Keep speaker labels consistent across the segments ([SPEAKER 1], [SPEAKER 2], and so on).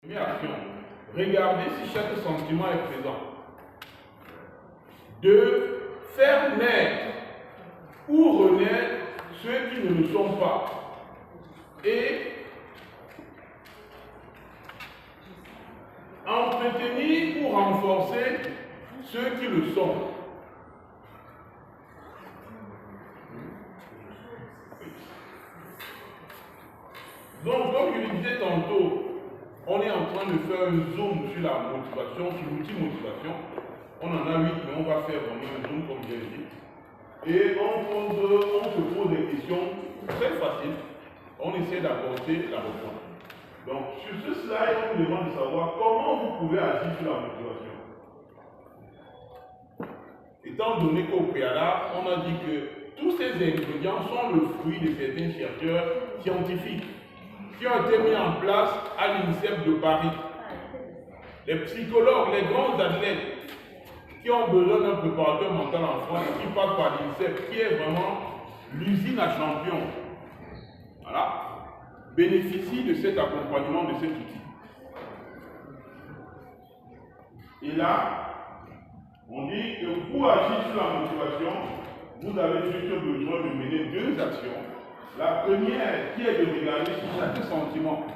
[SPEAKER 1] Première action, regardez si chaque sentiment est présent. 2. Faire naître ou renaître ceux qui ne le sont pas. Et entretenir ou renforcer ceux qui le sont. Donc, comme je le disais tantôt, on est en train de faire un zoom sur la motivation, sur l'outil motivation. On en a 8, mais on va faire vraiment un zoom comme j'ai dit. Et on se pose des questions très faciles. On essaie d'apporter la réponse. Donc, sur ce slide, on nous demande de savoir comment vous pouvez agir sur la motivation. Étant donné qu'au préalable, on a dit que tous ces ingrédients sont le fruit de certains chercheurs scientifiques qui ont été mis en place à l'INSEP de Paris. Les psychologues, les grands athlètes qui ont besoin d'un préparateur mental en France, qui passent par l'INSEP, qui est vraiment l'usine à champions, voilà, bénéficient de cet accompagnement, de cet outil. Et là, on dit que pour agir sur la motivation, vous avez juste besoin de mener 2 actions. La première, qui est de regarder sur chaque sentiment.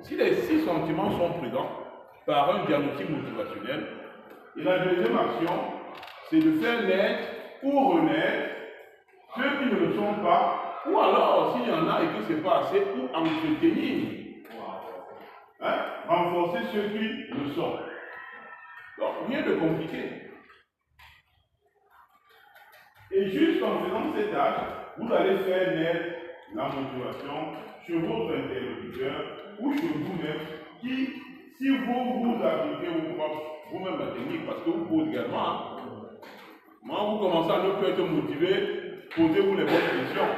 [SPEAKER 1] Si les 6 sentiments sont présents par un diagnostic motivationnel, et la deuxième action, c'est de faire naître ou renaître ceux qui ne le sont pas, ou alors, s'il y en a et que ce n'est pas assez, ou entretenir, renforcer ceux qui le sont. Donc, rien de compliqué. Et juste en faisant cette tâche, vous allez faire naître la motivation sur votre interlocuteur ou sur vous-même qui, si vous appliquez vous-même la technique, parce que vous posez également, moi vous commencez à ne plus être motivé, posez-vous les bonnes questions.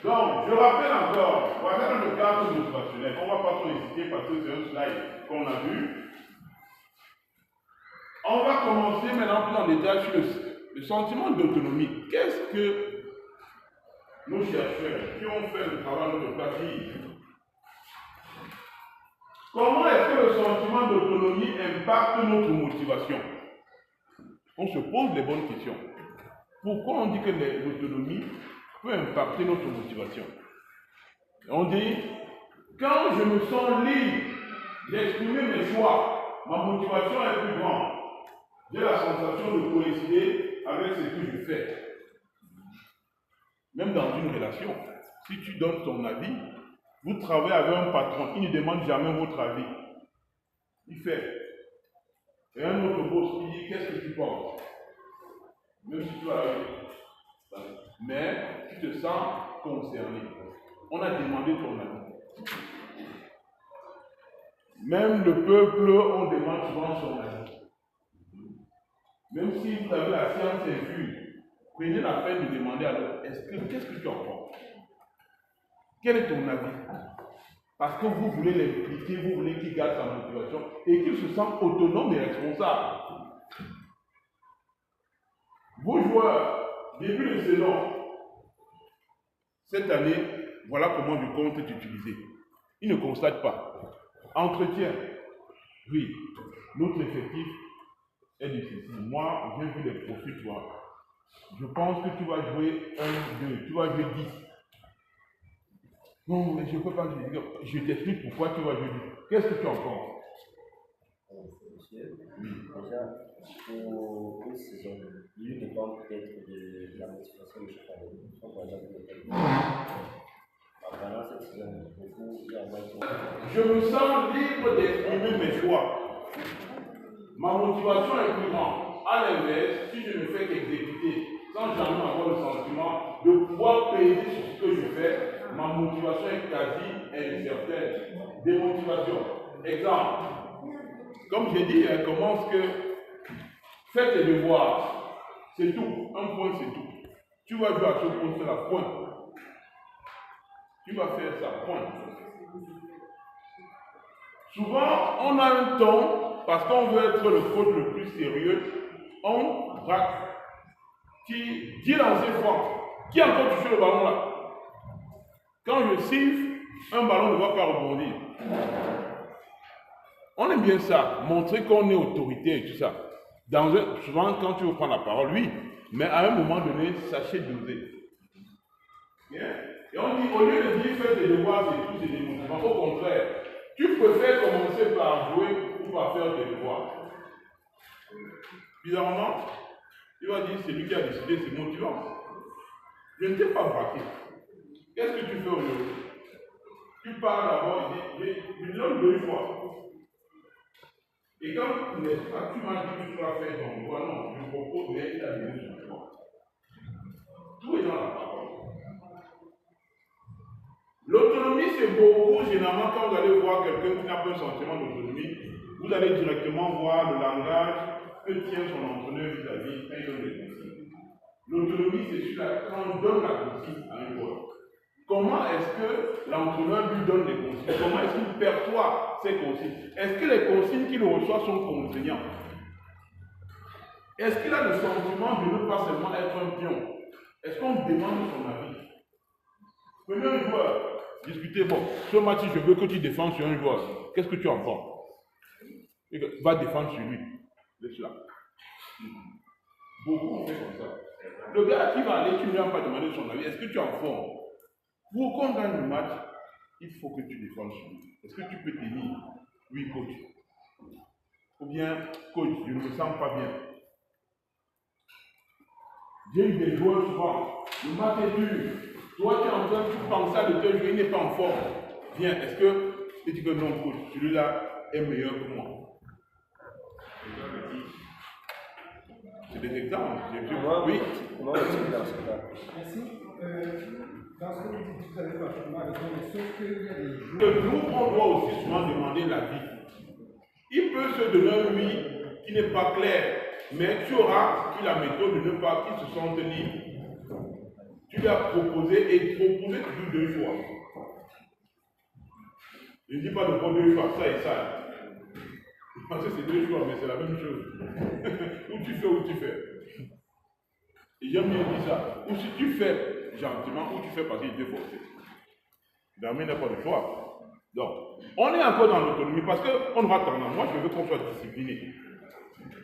[SPEAKER 1] Donc, je rappelle encore, voilà le cadre motivationnel. On ne va pas trop hésiter parce que c'est un slide qu'on a vu. On va commencer maintenant plus en détail sur le sentiment d'autonomie. Qu'est-ce que nos chercheurs qui ont fait le travail de notre place, comment est-ce que le sentiment d'autonomie impacte notre motivation? On se pose les bonnes questions. Pourquoi on dit que l'autonomie peut impacter notre motivation? On dit, quand je me sens libre d'exprimer mes choix, ma motivation est plus grande. J'ai la sensation de coïncider avec ce que je fais. Même dans une relation, si tu donnes ton avis, vous travaillez avec un patron, il ne demande jamais votre avis. Il fait. Et un autre boss qui dit, qu'est-ce que tu penses? Même si tu as... Mais tu te sens concerné. On a demandé ton avis. Même le peuple, on demande souvent son avis. Même si vous avez la science infuse, prenez la peine de demander à l'autre, qu'est-ce que tu en penses? Quel est ton avis? Parce que vous voulez l'impliquer, vous voulez qu'il garde sa motivation et qu'il se sente autonome et responsable. Vos joueurs, début de saison, cette année, voilà comment le compte est utilisé. Ils ne constatent pas. Entretien. Oui, notre effectif est difficile. Moi, j'ai vu les profils, toi. Je pense que tu vas jouer 1, 2, tu vas jouer 10. Non, mais je ne peux pas jouer. Je t'explique pourquoi tu vas jouer 10. Qu'est-ce que tu en penses?
[SPEAKER 2] Monsieur, déjà, pour une saison, il dépend peut-être de la motivation de chaque année. Par exemple, pendant cette saison,
[SPEAKER 1] je me sens libre d'exprimer mes choix. Ma motivation est plus grande. À l'inverse, si je ne fais qu'exécuter sans jamais avoir le sentiment de pouvoir payer sur ce que je fais, ma motivation est quasi incertaine. Démotivation. Exemple. Comme j'ai dit, elle commence que faites tes devoirs. C'est tout. Un point, c'est tout. Tu vas jouer à ce point, c'est la pointe. Tu vas faire ça, point. Souvent, on a un ton, parce qu'on veut être le coach le plus sérieux, on braque. Qui lancer fort? Qui a encore touché le ballon là? Quand je siffle, un ballon ne va pas rebondir. On aime bien ça, montrer qu'on est autorité et tout ça. Souvent, quand tu veux prendre la parole, oui, mais à un moment donné, sachez doser. Bien. Et on dit, au lieu de dire fais des devoirs, c'est tout, c'est des mouvements. Au contraire, tu préfères commencer par jouer ou par faire des devoirs. Bizarrement, il va dire, c'est lui qui a décidé, c'est motivant. Je ne t'ai pas braqué. Qu'est-ce que tu fais aujourd'hui? Tu parles d'abord, il dit, je donne 2 fois. Et quand tu m'as dit que tu vas faire ton droit, non, je propose, mais il a donné son droit. Tout est dans la parole. L'autonomie, c'est beaucoup, généralement, quand vous allez voir quelqu'un qui n'a pas un sentiment d'autonomie, vous allez directement voir le langage que tient son entraîneur vis-à-vis quand il donne les consignes. L'autonomie, c'est quand on donne la consigne à un joueur. Comment est-ce que l'entraîneur lui donne les consignes? Comment est-ce qu'il perçoit ces consignes? Est-ce que les consignes qu'il reçoit sont contraignantes? Est-ce qu'il a le sentiment de ne pas seulement être un pion? Est-ce qu'on demande son avis? Prenez un joueur, discutez, bon, ce match, je veux que tu défendes sur un joueur. Qu'est-ce que tu en penses? Va défendre sur lui. Laisse-la. Beaucoup ont fait comme ça. Le gars qui va aller, tu ne lui as pas demandé son avis. Est-ce que tu es en forme? Pour qu'on gagne le match, il faut que tu défendes sur lui. Est-ce que tu peux tenir? Oui, coach. Ou bien, coach, je ne me sens pas bien. J'ai eu des joueurs souvent. Le match est dur. Toi, tu es en train de penser à le jouer, il n'est pas en forme. Viens, est-ce que tu dis que non, coach, celui-là est meilleur que moi? C'est des exemples. Oui.
[SPEAKER 2] Comment est-il dans ce cas?
[SPEAKER 3] Merci. Dans ce que vous dites, vous avez parfaitement raison, mais sauf qu'il y a des jours.
[SPEAKER 1] Nous, on doit aussi souvent demander l'avis. Il peut se donner un oui qui n'est pas clair, mais tu auras pris la méthode de ne pas qu'il se sente libre. Tu lui as proposé et proposer toujours 2 fois. Je ne dis pas de prendre 2 fois, ça et ça. Parce que c'est 2 fois, mais c'est la même chose. Ou tu fais, ou tu fais. Et j'aime bien dire ça. Ou si tu fais gentiment, ou tu fais parce qu'il était forcé. L'armée n'a pas de choix. Donc, on est encore dans l'autonomie parce qu'on aura tendance. Moi, je veux qu'on soit discipliné.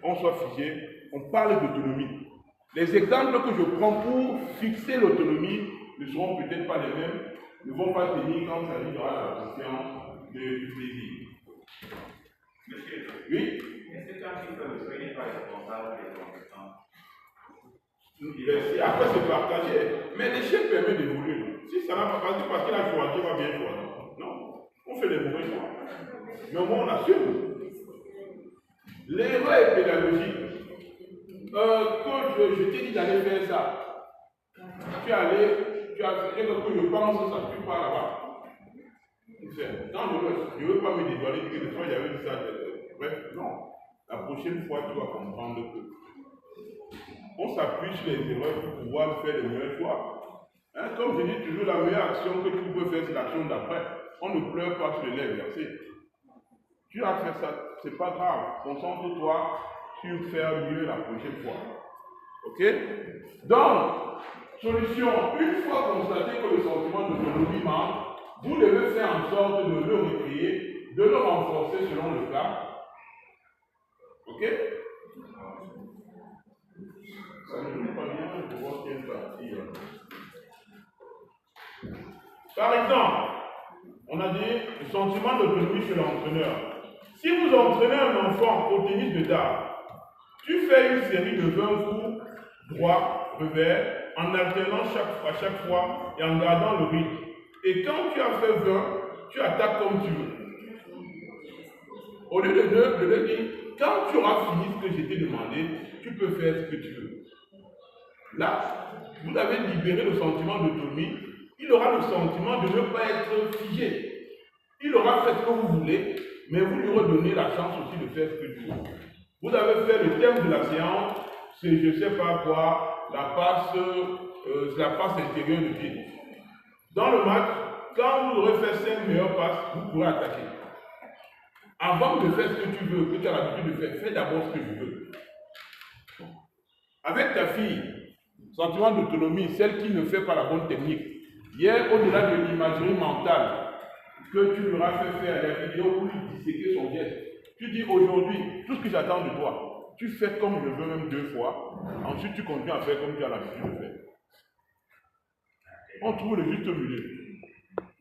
[SPEAKER 1] On soit figé. On parle d'autonomie. Les exemples que je prends pour fixer l'autonomie ne seront peut-être pas les mêmes, ne vont pas tenir quand ça arrivera à la conscience du plaisir.
[SPEAKER 4] Monsieur,
[SPEAKER 1] Oui?
[SPEAKER 4] est-ce que quand tu fais le soin, il n'est pas responsable des conséquences?
[SPEAKER 1] Après, c'est partagé. Mais l'échec permet d'évoluer. Si ça n'a pas passé parce qu'il a choisi, il va bien choisir. Non. On fait les mauvais choix. Mais au moins, on assume. L'erreur est pédagogique. Coach, je t'ai dit d'aller faire ça. Tu es allé, tu as fait quelque chose, je pense ça, tu pars là-bas. Quand je ne veux pas me dévoiler que des fois, j'avais dit ça. Bref, non. La prochaine fois, tu vas comprendre que on s'appuie sur les erreurs pour pouvoir faire les meilleurs choix. Hein, comme je dis toujours, la meilleure action que tu peux faire, c'est l'action d'après. On ne pleure pas sur les lèvres versées. Tu as fait ça, c'est pas grave. Concentre-toi sur faire mieux la prochaine fois. Ok? Donc, solution, une fois constaté que le sentiment d'autonomie manque, vous devez faire en sorte de le recréer, de le renforcer selon le cas. Ok? Ça ne joue pas bien, je vois qu'il y a une partie. Par exemple, on a dit le sentiment d'autonomie chez l'entraîneur. Si vous entraînez un enfant au tennis de table, tu fais une série de 20 coups droit, revers, en alternant à chaque fois et en gardant le rythme. Et quand tu as fait 20, tu attaques comme tu veux. Au lieu de dire, quand tu auras fini ce que je t'ai demandé, tu peux faire ce que tu veux. Là, vous avez libéré le sentiment d'autonomie. Il aura le sentiment de ne pas être figé. Il aura fait ce que vous voulez, mais vous lui redonnez la chance aussi de faire ce que tu veux. Vous avez fait le thème de la séance, c'est je ne sais pas quoi, la passe intérieure de pied. Dans le match, quand vous aurez fait 5 meilleures passes, vous pourrez attaquer. Avant de faire ce que tu veux, que tu as l'habitude de faire, fais d'abord ce que tu veux. Avec ta fille, sentiment d'autonomie, celle qui ne fait pas la bonne technique, Hier, au-delà de l'imagerie mentale que tu lui auras fait faire la vidéo pour lui disséquer son geste, tu dis aujourd'hui, tout ce que j'attends de toi, tu fais comme je veux même 2 fois, ensuite tu continues à faire comme tu as l'habitude de faire. On trouve le juste milieu.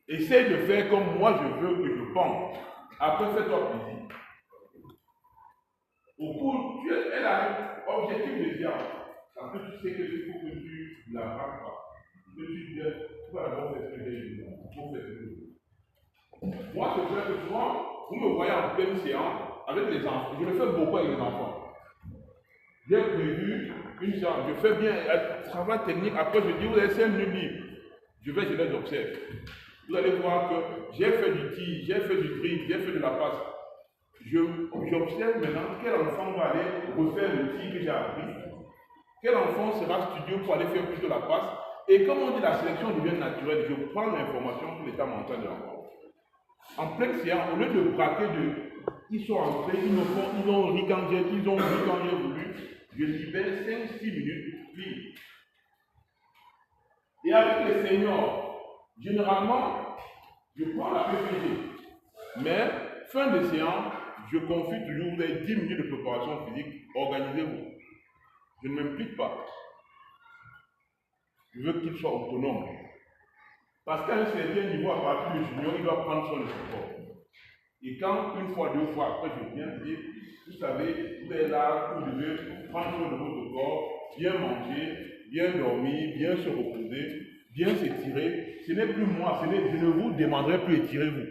[SPEAKER 1] Essaye de faire comme moi je veux que je pense. Après, fais-toi plaisir. Au cours, elle a un objectif de dire, parce que tu sais que il faut que tu ne la rates pas. Que tu dis, tu vas d'abord faire ce que j'ai dit, pour faire ce que je veux. Moi, je fais que souvent, vous me voyez en pleine séance avec les enfants. Je le fais beaucoup avec les enfants. J'ai prévu une séance, je fais bien un travail technique. Après, je dis, vous avez 5 minutes libres. Je les observe. Vous allez voir que j'ai fait du tir, j'ai fait du dribble, j'ai fait de la passe. J'observe maintenant quel enfant va aller refaire le tir que j'ai appris. Quel enfant sera studieux pour aller faire plutôt la passe. Et comme on dit, la sélection devient naturelle. Je prends l'information sur l'état mental de l'enfant. En pleine séance, au lieu de braquer ils sont entrés, ils ont ri quand j'ai voulu, je libère 5-6 minutes, puis. Et avec les seniors, généralement, je prends la PPG. Mais, fin de séance, je confie toujours, vous avez 10 minutes de préparation physique, organisez-vous. Je ne m'implique pas. Je veux qu'il soit autonome. Parce qu'à un certain niveau, à partir du junior, il doit prendre soin de son corps. Et quand, 1 fois, 2 fois, après, je viens dire, vous savez, vous êtes là, vous devez prendre soin de votre corps, bien manger, bien dormir, bien se reposer, bien s'étirer. Ce n'est plus moi, je ne vous demanderai plus étirez-vous.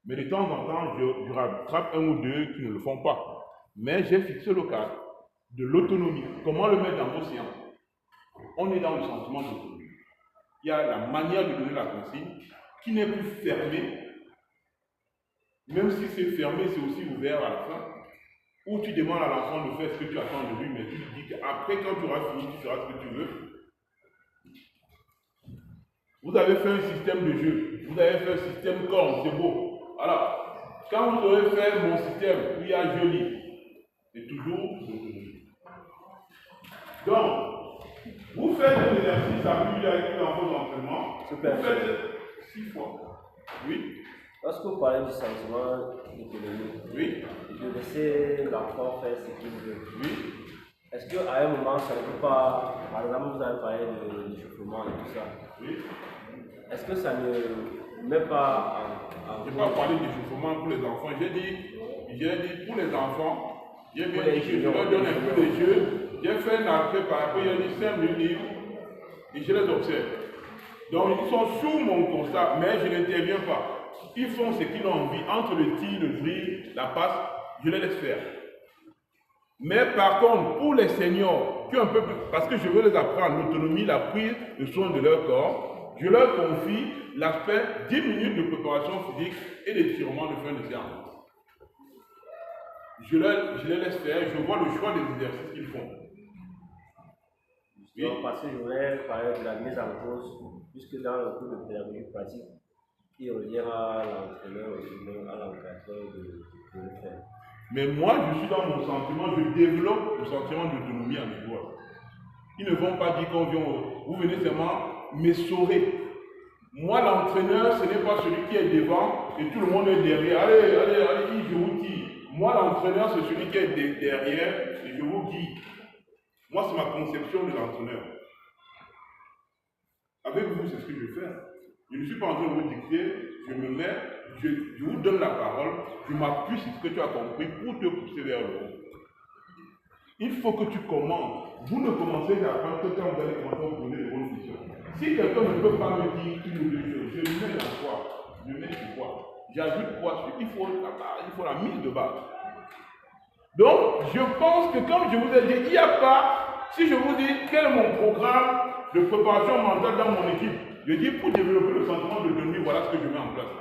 [SPEAKER 1] Mais de temps en temps, je rattrape 1 ou 2 qui ne le font pas. Mais j'ai fixé le cadre de l'autonomie. Comment le mettre dans vos séances? On est dans le sentiment d'autonomie. Il y a la manière de donner la consigne qui n'est plus fermée. Même si c'est fermé, c'est aussi ouvert à la fin. Où tu demandes à l'enfant de faire ce que tu attends de lui, mais tu lui dis qu'après, quand tu auras fini, tu feras ce que tu veux. Vous avez fait un système de jeu. Vous avez fait un système corps, c'est beau. Alors, quand vous aurez fait mon système où il y a joli, c'est toujours l'autonomie. Donc, vous faites un exercice avec dans vos entraînements. Vous faites 6 fois. Oui.
[SPEAKER 2] Lorsque vous parlez du sentiment d'autonomie,
[SPEAKER 1] oui,
[SPEAKER 2] de laisser l'enfant faire ce qu'il veut,
[SPEAKER 1] oui,
[SPEAKER 2] est-ce qu'à un moment, ça ne peut pas, par exemple, vous avez parlé de l'échauffement et tout ça,
[SPEAKER 1] oui.
[SPEAKER 2] est-ce que ça ne met pas en
[SPEAKER 1] Je n'ai pas parlé d'échauffement pour les enfants, j'ai dit pour les enfants, j'ai bien dit que je leur donne un peu de jeu, j'ai fait un entrée par rapport, il y a dit 5 minutes et je les observe. Donc ils sont sous mon constat, mais je n'interviens pas. Ils font ce qu'ils ont envie, entre le tir, le drill, la passe, je les laisse faire. Mais par contre, pour les seniors, qui ont un peu plus, parce que je veux les apprendre l'autonomie, la prise de soin de leur corps, je leur confie l'aspect 10 minutes de préparation physique et d'étirement de fin de séance. Je les laisse faire, je vois le choix des exercices qu'ils font.
[SPEAKER 2] Oui. Donc, parce que je voulais parler de la mise en cause, puisque dans le cours de pédagogie pratique, il revient à l'entraîneur, à l'encadreur de le faire.
[SPEAKER 1] Mais moi, je suis dans mon sentiment, je développe le sentiment d'autonomie à mes joueurs. Ils ne vont pas dire qu'on vient, vous venez seulement m'essorer. Moi, l'entraîneur, ce n'est pas celui qui est devant et tout le monde est derrière. Allez, je vous dis. Moi, l'entraîneur, c'est celui qui est derrière et je vous dis. Moi, c'est ma conception de l'entraîneur. Avec vous, c'est ce que je fais. Je ne suis pas en train de vous dicter, je me mets, je vous donne la parole, je m'appuie sur ce que tu as compris pour te pousser vers le haut. Il faut que tu commandes. Vous ne commencez qu'à apprendre que quand vous allez commencer à vous donner de bonnes questions. Si quelqu'un ne peut pas me dire une ou deux choses, je le mets dans quoi? Je mets sur quoi? J'ajoute quoi? Il faut la mise de base. Donc, je pense que comme je vous ai dit, il n'y a pas, si je vous dis quel est mon programme de préparation mentale dans mon équipe, je dis pour développer le sentiment de devenir, voilà ce que je mets en place.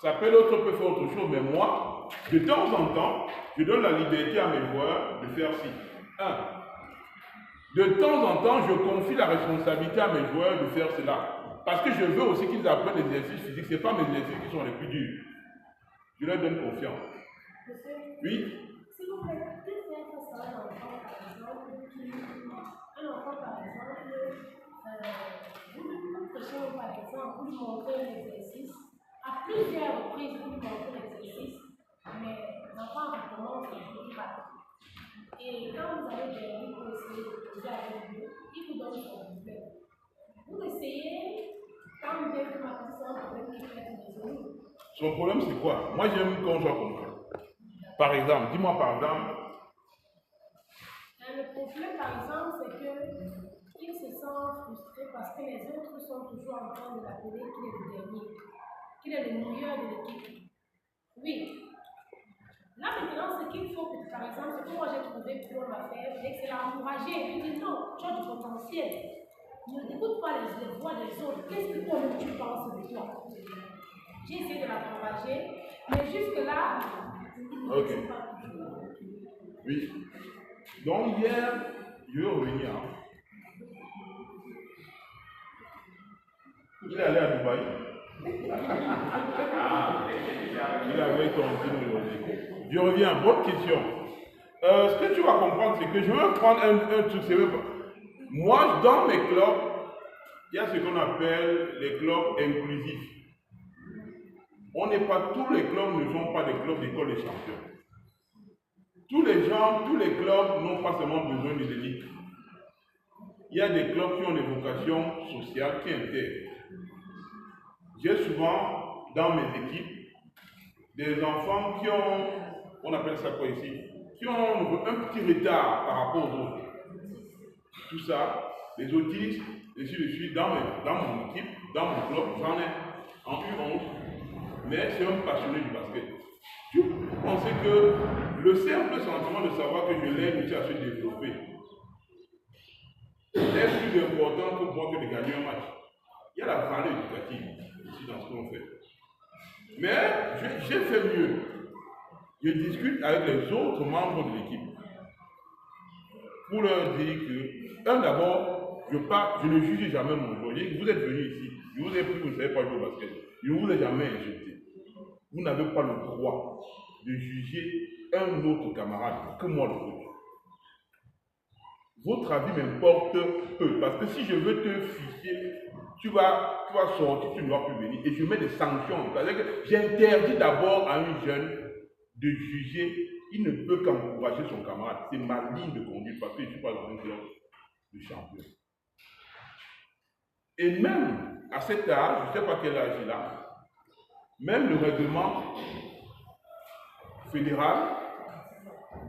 [SPEAKER 1] Ça peut l'autre peut faire autre chose, mais moi, de temps en temps, je donne la liberté à mes joueurs de faire ci. 1. De temps en temps, je confie la responsabilité à mes joueurs de faire cela. Parce que je veux aussi qu'ils apprennent les exercices physiques. Ce n'est pas mes exercices qui sont les plus durs. Je leur donne confiance. Oui?
[SPEAKER 5] S'il vous plaît, qu'est-ce qu'il y a face à un enfant, par exemple, vous ne prêchez par exemple, pour lui montrer un exercice, à plusieurs reprises pour lui montrer l'exercice, mais l'enfant recommence et ne dit pas. Et quand vous allez vers lui pour essayer de poser avec lui, il vous donne son problème. Vous essayez, quand vous avez remarqué c'est un problème qui peut être résolu.
[SPEAKER 1] Son problème, c'est quoi? Moi, j'aime qu'on soit concret. Par exemple, dis-moi par exemple.
[SPEAKER 5] Le problème, par exemple, c'est qu'il se sent frustré parce que les autres sont toujours en train de l'appeler qu'il est le dernier, qu'il est le meilleur de l'équipe. Oui. Là, maintenant, ce qu'il faut, par exemple, ce que moi j'ai trouvé pour l'affaire, c'est l'encourager et lui dire non, tu as du potentiel. N'écoute pas les voix des autres. Qu'est-ce que toi-même tu penses de toi? J'ai essayé de l'encourager, mais jusque-là,
[SPEAKER 1] Ok. Oui. Donc, hier, je vais revenir. Il est allé à Dubaï. Il avait ton aujourd'hui. Je reviens. Bonne question. Ce que tu vas comprendre, c'est que je vais prendre un truc. Moi, dans mes clubs, il y a ce qu'on appelle les clubs inclusifs. On n'est pas, tous les clubs ne sont pas des clubs d'école des champions. Tous les clubs n'ont pas seulement besoin de l'élite. Il y a des clubs qui ont des vocations sociales qui intègrent. J'ai souvent, dans mes équipes, des enfants qui ont, on appelle ça quoi ici, qui ont un petit retard par rapport aux autres. Tout ça, les autistes, et je suis dans mon équipe, dans mon club, j'en ai en U11, mais c'est un passionné du basket. Tu pensais que le simple sentiment de savoir que je l'aide aussi à se développer est plus important que moi que de gagner un match. Il y a la valeur éducative ici dans ce qu'on fait. Mais j'ai fait mieux. Je discute avec les autres membres de l'équipe pour leur dire que, d'abord, je ne juge jamais mon joueur. Vous êtes venu ici, je vous ai pris, vous ne savez pas jouer au basket. Je ne vous ai jamais insulté. Vous n'avez pas le droit de juger un autre camarade que moi le coach. Votre avis m'importe peu, parce que si je veux te ficher, tu vas sortir, tu ne vas plus venir, et je mets des sanctions. C'est-à-dire que j'interdis d'abord à un jeune de juger, il ne peut qu'encourager son camarade. C'est ma ligne de conduite, parce que je ne suis pas dans un club de champion. Et même à cet âge, je ne sais pas quel âge il a, même le règlement fédéral,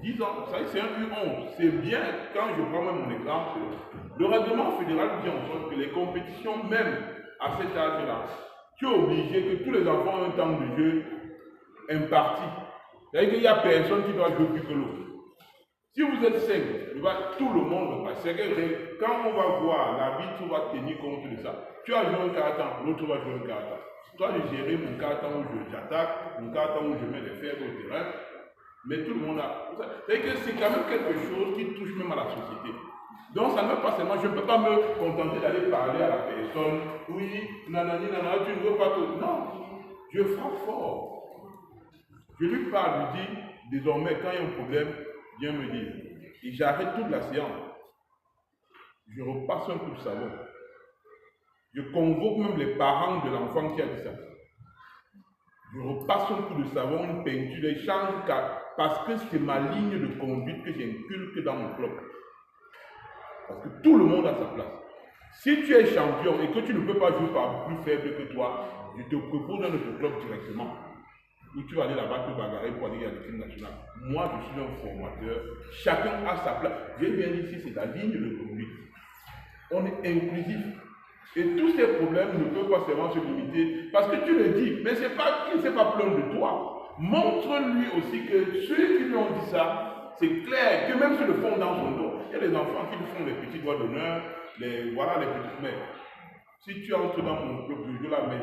[SPEAKER 1] 10 ans, ça c'est un U11, c'est bien, quand je prends même mon exemple, le règlement fédéral dit en sorte que les compétitions, même à cet âge-là, tu es obligé que tous les enfants aient un temps de jeu imparti. C'est-à-dire qu'il n'y a personne qui doit jouer plus que l'autre. Si vous êtes 5, tout le monde va passer. Quand on va voir, l'arbitre va tenir compte de ça. Tu as joué un quart-temps, l'autre va jouer un quart-temps. Toi, je gérer mon quart-temps où j'attaque, mon quart-temps où je mets les faibles au terrain. Mais tout le monde a. C'est que c'est quand même quelque chose qui touche même à la société. Donc ça ne veut pas seulement, je ne peux pas me contenter d'aller parler à la personne. Oui, nanani, nanana, tu ne veux pas que. Non, je frappe fort. Je lui parle, je lui dis, désormais, quand il y a un problème, viens me dire. Et j'arrête toute la séance. Je repasse un coup de savon. Je convoque même les parents de l'enfant qui a dit ça. Je repasse un coup de savon, une peinture, et change parce que c'est ma ligne de conduite que j'inculque dans mon club. Parce que tout le monde a sa place. Si tu es champion et que tu ne peux pas jouer par plus faible que toi, je te propose un autre club directement. Où tu vas aller là-bas te bagarrer pour aller à l'équipe nationale. Moi, je suis un formateur. Chacun a sa place. J'ai bien dit ici, c'est la ligne de conduite. On est inclusif. Et tous ces problèmes ne peuvent pas seulement se limiter. Parce que tu le dis, mais c'est pas qu'il ne s'est pas plaint de toi. Montre-lui aussi que ceux qui lui ont dit ça, c'est clair que même s'ils le font dans son dos, il y a des enfants qui lui font les petits doigts d'honneur, voilà les petites mères. Si tu entres dans mon club de jeu là, mais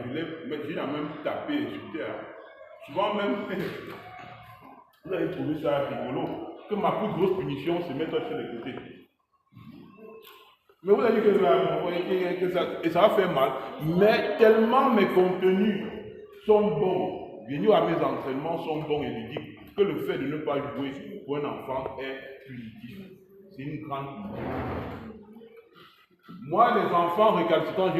[SPEAKER 1] j'ai même tapé et insulté. Hein. Souvent même, vous allez trouver ça rigolo, que ma plus grosse punition, c'est mettre sur les côtés. Mais vous avez dit que ça, et ça va faire mal. Mais tellement mes contenus sont bons, venus à mes entraînements sont bons et ludiques, que le fait de ne pas jouer pour un enfant est punitif. C'est une grande punition. Moi, les enfants récalcitrants,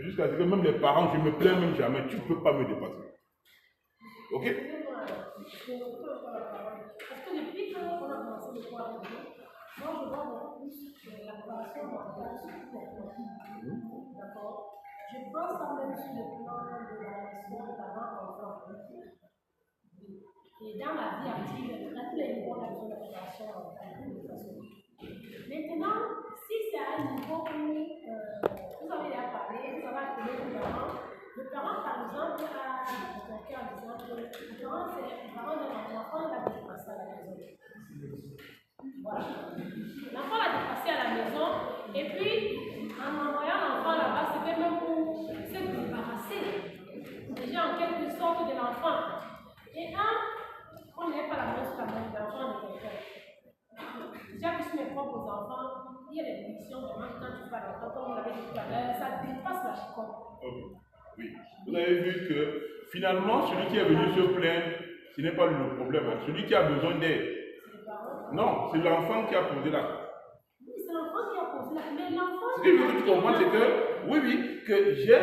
[SPEAKER 1] jusqu'à ce que même les parents, je me plains même jamais, tu ne peux pas me dépasser. Ok?
[SPEAKER 5] Excusez-moi, je vais encore la parole. Parce que depuis qu'on a commencé le cours avec vous, moi je vois beaucoup plus la préparation mentale sur tous les plans. D'accord? Je pense quand même sur le plan de la relation parent-enfant. Et dans la vie active, à tous les niveaux, on a besoin de préparation mentale. Maintenant, si c'est à un niveau où vous avez déjà parlé, vous avez appelé le parent, par exemple, a quelqu'un en disant que le parent d'un enfant l'a dépassé à la maison. Voilà. L'enfant l'a dépassé à la maison, et puis, en envoyant l'enfant là-bas, c'était même pour se débarrasser, déjà en quelque sorte, de l'enfant. Et on n'est pas la même sur la main de l'enfant de quelqu'un. Déjà que sur mes propres enfants, il y a des émissions vraiment quand tu parles d'enfant, comme vous l'avez dit tout à l'heure, ça dépasse la chicotte.
[SPEAKER 1] Okay. Oui. Vous avez vu que finalement, celui qui est venu se plaindre, ce n'est pas lui le problème. Hein. Celui qui a besoin d'aide. Non, c'est l'enfant qui a posé l'acte.
[SPEAKER 5] Oui, c'est l'enfant qui a posé l'acte. Mais l'enfant.
[SPEAKER 1] Ce que je veux que tu comprennes, c'est que, oui, que j'ai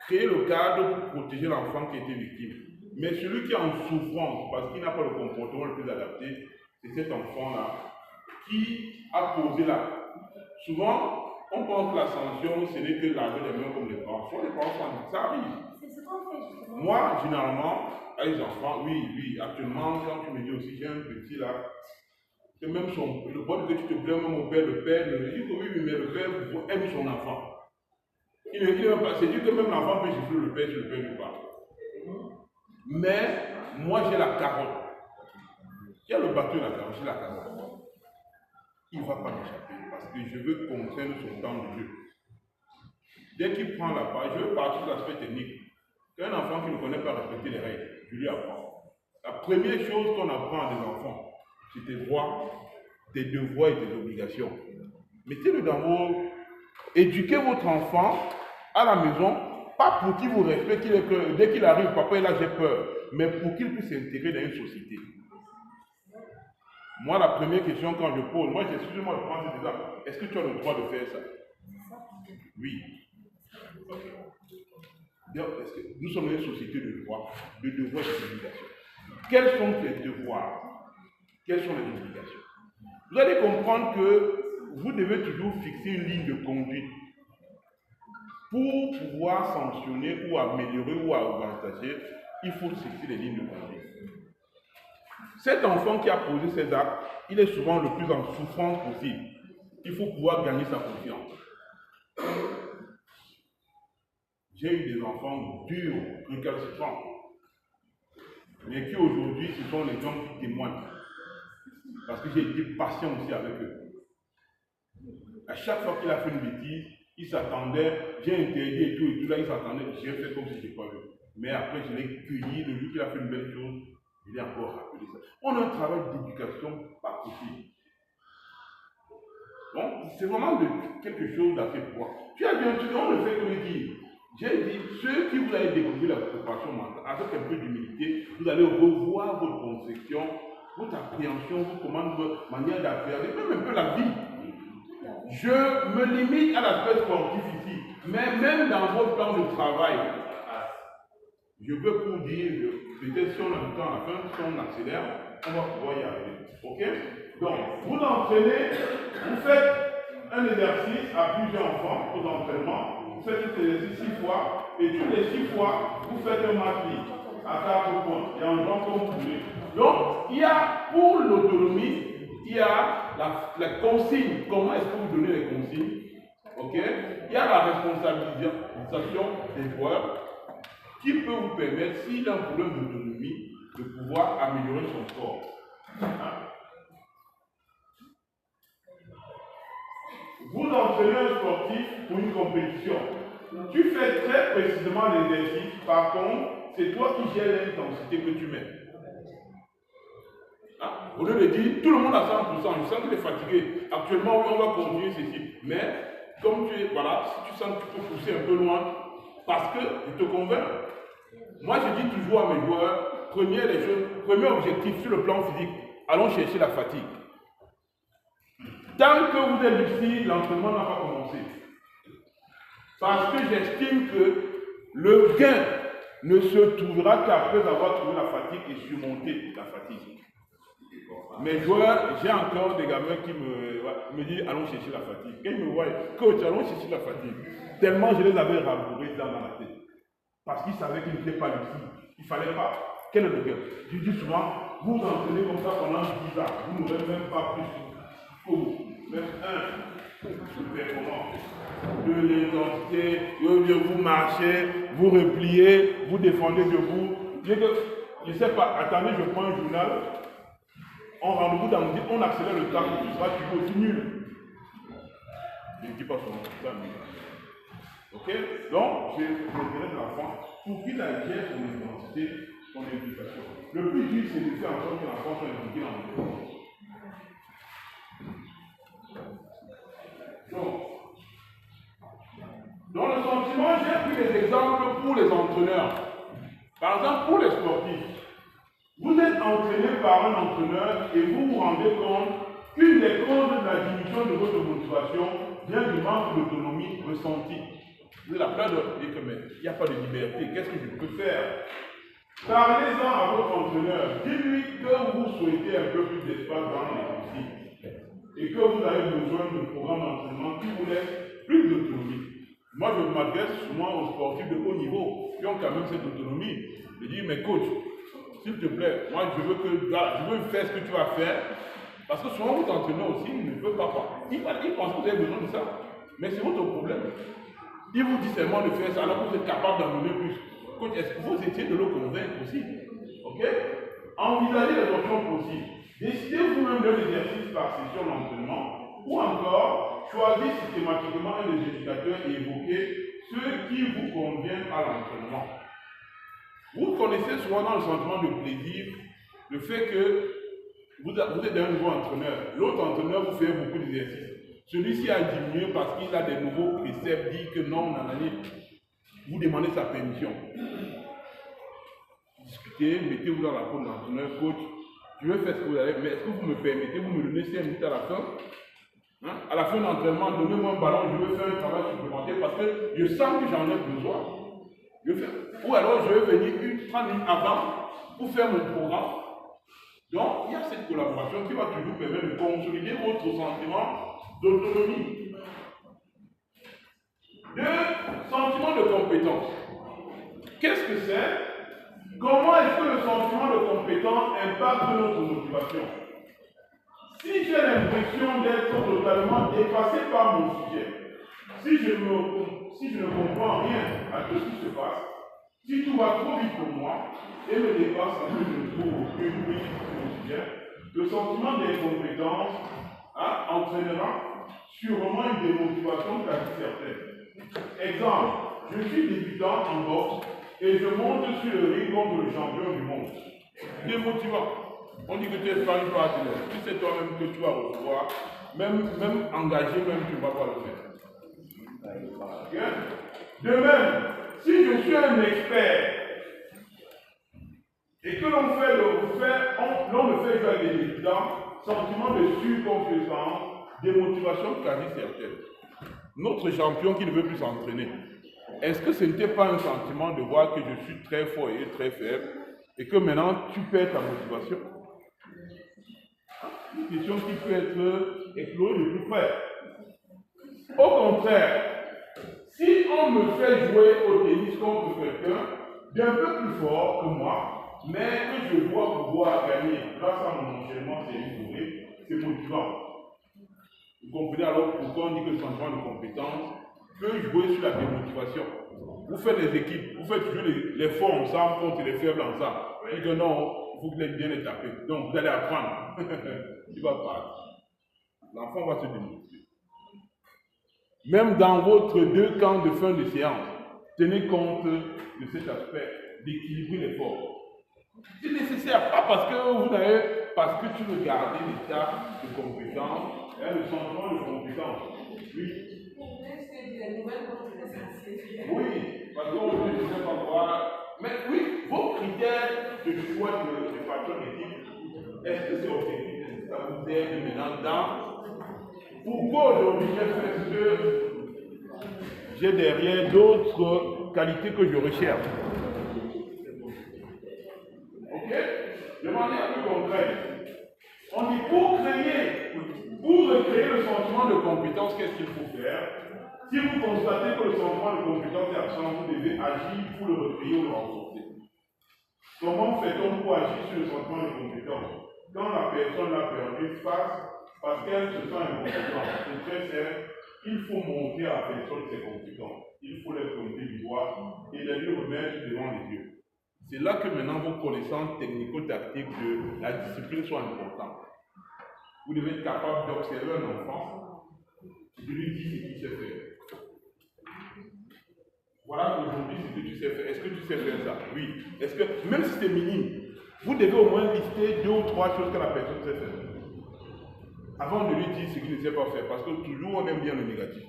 [SPEAKER 1] créé le cadre pour protéger l'enfant qui était victime. Mais celui qui est en souffrance, parce qu'il n'a pas le comportement le plus adapté, c'est cet enfant-là qui a posé l'acte. Souvent, on pense que la sanction, ce n'est que laver les mains comme les parents. Soit les parents, ça arrive.
[SPEAKER 5] C'est ce qu'on fait justement.
[SPEAKER 1] Moi, généralement, avec les enfants, oui, actuellement, quand tu me dis aussi, j'ai un petit là, c'est même le problème que tu te blâmes même au père, le père me dit que oui, mais le père aime son enfant. Il ne dit même pas, c'est dire que même l'enfant peut gifler le père si le père lui parle. Mais, moi, j'ai la carotte. Il y a le bateau et la carotte, j'ai la carotte. Il ne va pas m'échapper parce que je veux contraindre son temps de jeu. Dès qu'il prend la part, je veux partir de l'aspect technique. Un enfant qui ne connaît pas respecter les règles, je lui apprends. La première chose qu'on apprend à des enfants, c'est tes droits, tes devoirs et tes obligations. Mettez-le dans vos... Éduquez votre enfant à la maison, pas pour qu'il vous respecte, dès qu'il arrive, papa, là j'ai peur, mais pour qu'il puisse s'intégrer dans une société. Moi, la première question quand je pose, moi, excusez-moi de prendre cet exemple, est-ce que tu as le droit de faire ça? Oui. Okay. Est-ce que nous sommes une société de droit, de devoirs et d'obligations. Quels sont tes devoirs? Quelles sont les obligations? Vous allez comprendre que vous devez toujours fixer une ligne de conduite pour pouvoir sanctionner ou améliorer ou avantager. Il faut fixer les lignes de conduite. Cet enfant qui a posé ces actes, il est souvent le plus en souffrance possible. Il faut pouvoir gagner sa confiance. J'ai eu des enfants durs, récalcitrants, mais qui aujourd'hui, ce sont les gens qui témoignent. Parce que j'ai été patient aussi avec eux. À chaque fois qu'il a fait une bêtise, il s'attendait, j'ai interdit et tout, là, il s'attendait, j'ai fait comme si je n'ai pas vu. Mais après, je l'ai cueilli, le jour qu'il a fait une belle chose, je l'ai encore rappelé ça. On a un travail d'éducation pas possible. Donc, c'est vraiment quelque chose d'assez fort. Tu as dit un truc, on ne fait que le dire. J'ai dit, ceux qui vous allez découvrir la préparation mentale, avec un peu d'humilité, vous allez revoir votre conception, votre appréhension, votre manière d'appréhender, même un peu la vie. Je me limite à l'aspect sportif ici, mais même dans votre plan de travail, je veux vous dire, peut-être si on a du temps à la fin, si on accélère, on va pouvoir y arriver. Ok? Donc, vous entraînez, vous faites un exercice à plusieurs enfants aux entraînements. Vous faites tout l'exercice 6 fois, et tous les 6 fois, vous faites un match à 4 points, et en jouant comme vous voulez. Donc, il y a, pour l'autonomie, il y a la consigne. Comment est-ce que vous donnez les consignes? Ok? Il y a la responsabilisation des joueurs qui peut vous permettre, s'il a un problème d'autonomie, de pouvoir améliorer son corps. Vous entraînez un sportif pour une compétition. Tu fais très précisément l'exercice, par contre, c'est toi qui gères l'intensité que tu mets. Au lieu de dire, tout le monde à 100%, je sens qu'il est fatigué. Actuellement, oui, on va continuer ceci. Mais, comme tu es, voilà, si tu sens que tu peux pousser un peu loin, parce que je te convainc. Moi, je dis toujours à mes joueurs, premier objectif sur le plan physique, allons chercher la fatigue. Tant que vous êtes lucide, l'entraînement n'a pas commencé. Parce que j'estime que le gain ne se trouvera qu'après avoir trouvé la fatigue et surmonté la fatigue. Mes joueurs, j'ai encore des gamins qui me disent allons chercher la fatigue. Quand ils me voient, coach, allons chercher la fatigue. Tellement je les avais rabourés dans la tête. Parce qu'ils savaient qu'ils n'étaient pas lucides. Il ne fallait pas. Quel est le gain? Je dis souvent, vous entraînez comme ça pendant 10 ans. Vous n'aurez même pas plus que vous. Même de performance, de l'intensité, vous marchez, vous repliez, vous défendez debout. Je ne sais pas, attendez, je prends un journal, on rendez-vous dans le dit, on accélère le temps, tu seras toujours aussi nul. Je ne dis pas souvent ça, mais... Ok? Donc, j'ai l'intérêt de l'enfant pour qu'il acquiert son intensité, son implication. Le plus dur, c'est de faire en sorte que l'enfant soit impliqué dans le développement. Dans le sentiment, j'ai pris des exemples pour les entraîneurs. Par exemple, pour les sportifs, vous êtes entraîné par un entraîneur et vous vous rendez compte qu'une des causes de la diminution de votre motivation vient du manque d'autonomie ressentie. Vous avez la plein de dire que mais il n'y a pas de liberté, qu'est-ce que je peux faire? Parlez-en à votre entraîneur, dites-lui que vous souhaitez un peu plus d'espace dans l'exercice et que vous avez besoin d'un programme d'entraînement qui vous laisse plus d'autonomie. Moi, je m'adresse souvent aux sportifs de haut niveau qui ont quand même cette autonomie. Je dis, mais coach, s'il te plaît, moi je veux faire ce que tu vas faire. Parce que souvent, votre entraîneur aussi ne veut pas. Il pense que vous avez besoin de ça. Mais c'est votre problème. Il vous dit seulement de faire ça alors que vous êtes capable d'en donner plus. Coach, est-ce que vous étiez de le convaincre aussi? Ok? Envisagez les options possibles. Décidez vous-même de l'exercice par session d'entraînement. Ou encore, choisissez systématiquement un des éducateurs et évoquez ceux qui vous conviennent à l'entraînement. Vous connaissez souvent dans le sentiment de plaisir le fait que vous êtes d'un nouveau entraîneur. L'autre entraîneur vous fait beaucoup d'exercices. Celui-ci a diminué parce qu'il a des nouveaux préceptes, dit que non, nanani. Vous demandez sa permission. Discutez, mettez-vous dans la peau de l'entraîneur, coach. Je vais faire ce que vous avez, mais est-ce que vous me permettez, vous me donnez 5 minutes à la fin? Hein? À la fin de l'entraînement, donnez-moi un ballon, je vais faire un travail supplémentaire parce que je sens que j'en ai besoin. Ou alors je vais venir 30 minutes avant pour faire mon programme. Donc, il y a cette collaboration qui va toujours permettre de consolider votre sentiment d'autonomie. Le sentiment de compétence. Qu'est-ce que c'est? Comment est-ce que le sentiment de compétence impacte notre motivation? Si j'ai l'impression d'être totalement dépassé par mon sujet, si je ne comprends rien à tout ce qui se passe, si tout va trop vite pour moi et me dépasse un peu, je ne trouve aucune prise sur mon sujet, le sentiment d'incompétence entraînera sûrement une démotivation quasi certaine. Exemple, je suis débutant en boxe et je monte sur le ring contre le champion du monde. Démotivant. On dit que tu es pas une partenaire. Tu sais toi-même que tu vas recevoir, même engagé, même tu ne vas pas le faire. Okay? De même, si je suis un expert et que l'on me fait jouer avec des débutants, sentiment de surconfiance, démotivation quasi certaine. Notre champion qui ne veut plus s'entraîner, est-ce que ce n'était pas un sentiment de voir que je suis très fort et très faible et que maintenant tu perds ta motivation? Une question qui peut être explorée de plus près. Au contraire, si on me fait jouer au tennis contre quelqu'un d'un peu plus fort que moi, mais que je dois pouvoir gagner grâce à mon enchaînement sérieux, c'est motivant. Vous comprenez alors pourquoi on dit que le sentiment de compétence peut jouer sur la démotivation. Vous faites des équipes, vous faites toujours les forts ensemble contre les faibles ensemble. Et que non, il faut que les bien les taper. Donc vous allez apprendre. Tu vas pas. L'enfant va se démotiver. Même dans votre 2 camps de fin de séance, tenez compte de cet aspect d'équilibrer l'effort. C'est nécessaire, pas parce que tu veux garder l'état de compétence, le sentiment de compétence. Oui. Oui, parce qu'on ne sait pas voir. Mais oui, vos critères de choix de facteurs d'équipe, est-ce que c'est objectif? Ça vous aide maintenant dans. Pourquoi aujourd'hui j'ai fait j'ai derrière d'autres qualités que je recherche. Ok? De manière plus concrète, on dit pour recréer le sentiment de compétence, qu'est-ce qu'il faut faire? Si vous constatez que le sentiment de compétence est absent, vous devez agir pour le recréer ou le renforcer. Comment fait-on pour agir sur le sentiment de compétence? Quand la personne l'a perdu face, parce qu'elle se sent incompétente, c'est très simple, il faut montrer à la personne ses compétences. Il faut les pointer du doigt et les lui remettre devant les yeux. C'est là que maintenant vos connaissances technico-tactiques de la discipline sont importantes. Vous devez être capable d'observer un enfant et de lui dire ce qu'il sait faire. Voilà aujourd'hui ce que tu sais faire. Est-ce que tu sais faire ça? Oui. Est-ce que, même si c'est minime, vous devez au moins lister 2 ou 3 choses que la personne sait faire. Avant de lui dire ce qu'il ne sait pas faire, parce que toujours on aime bien le négatif.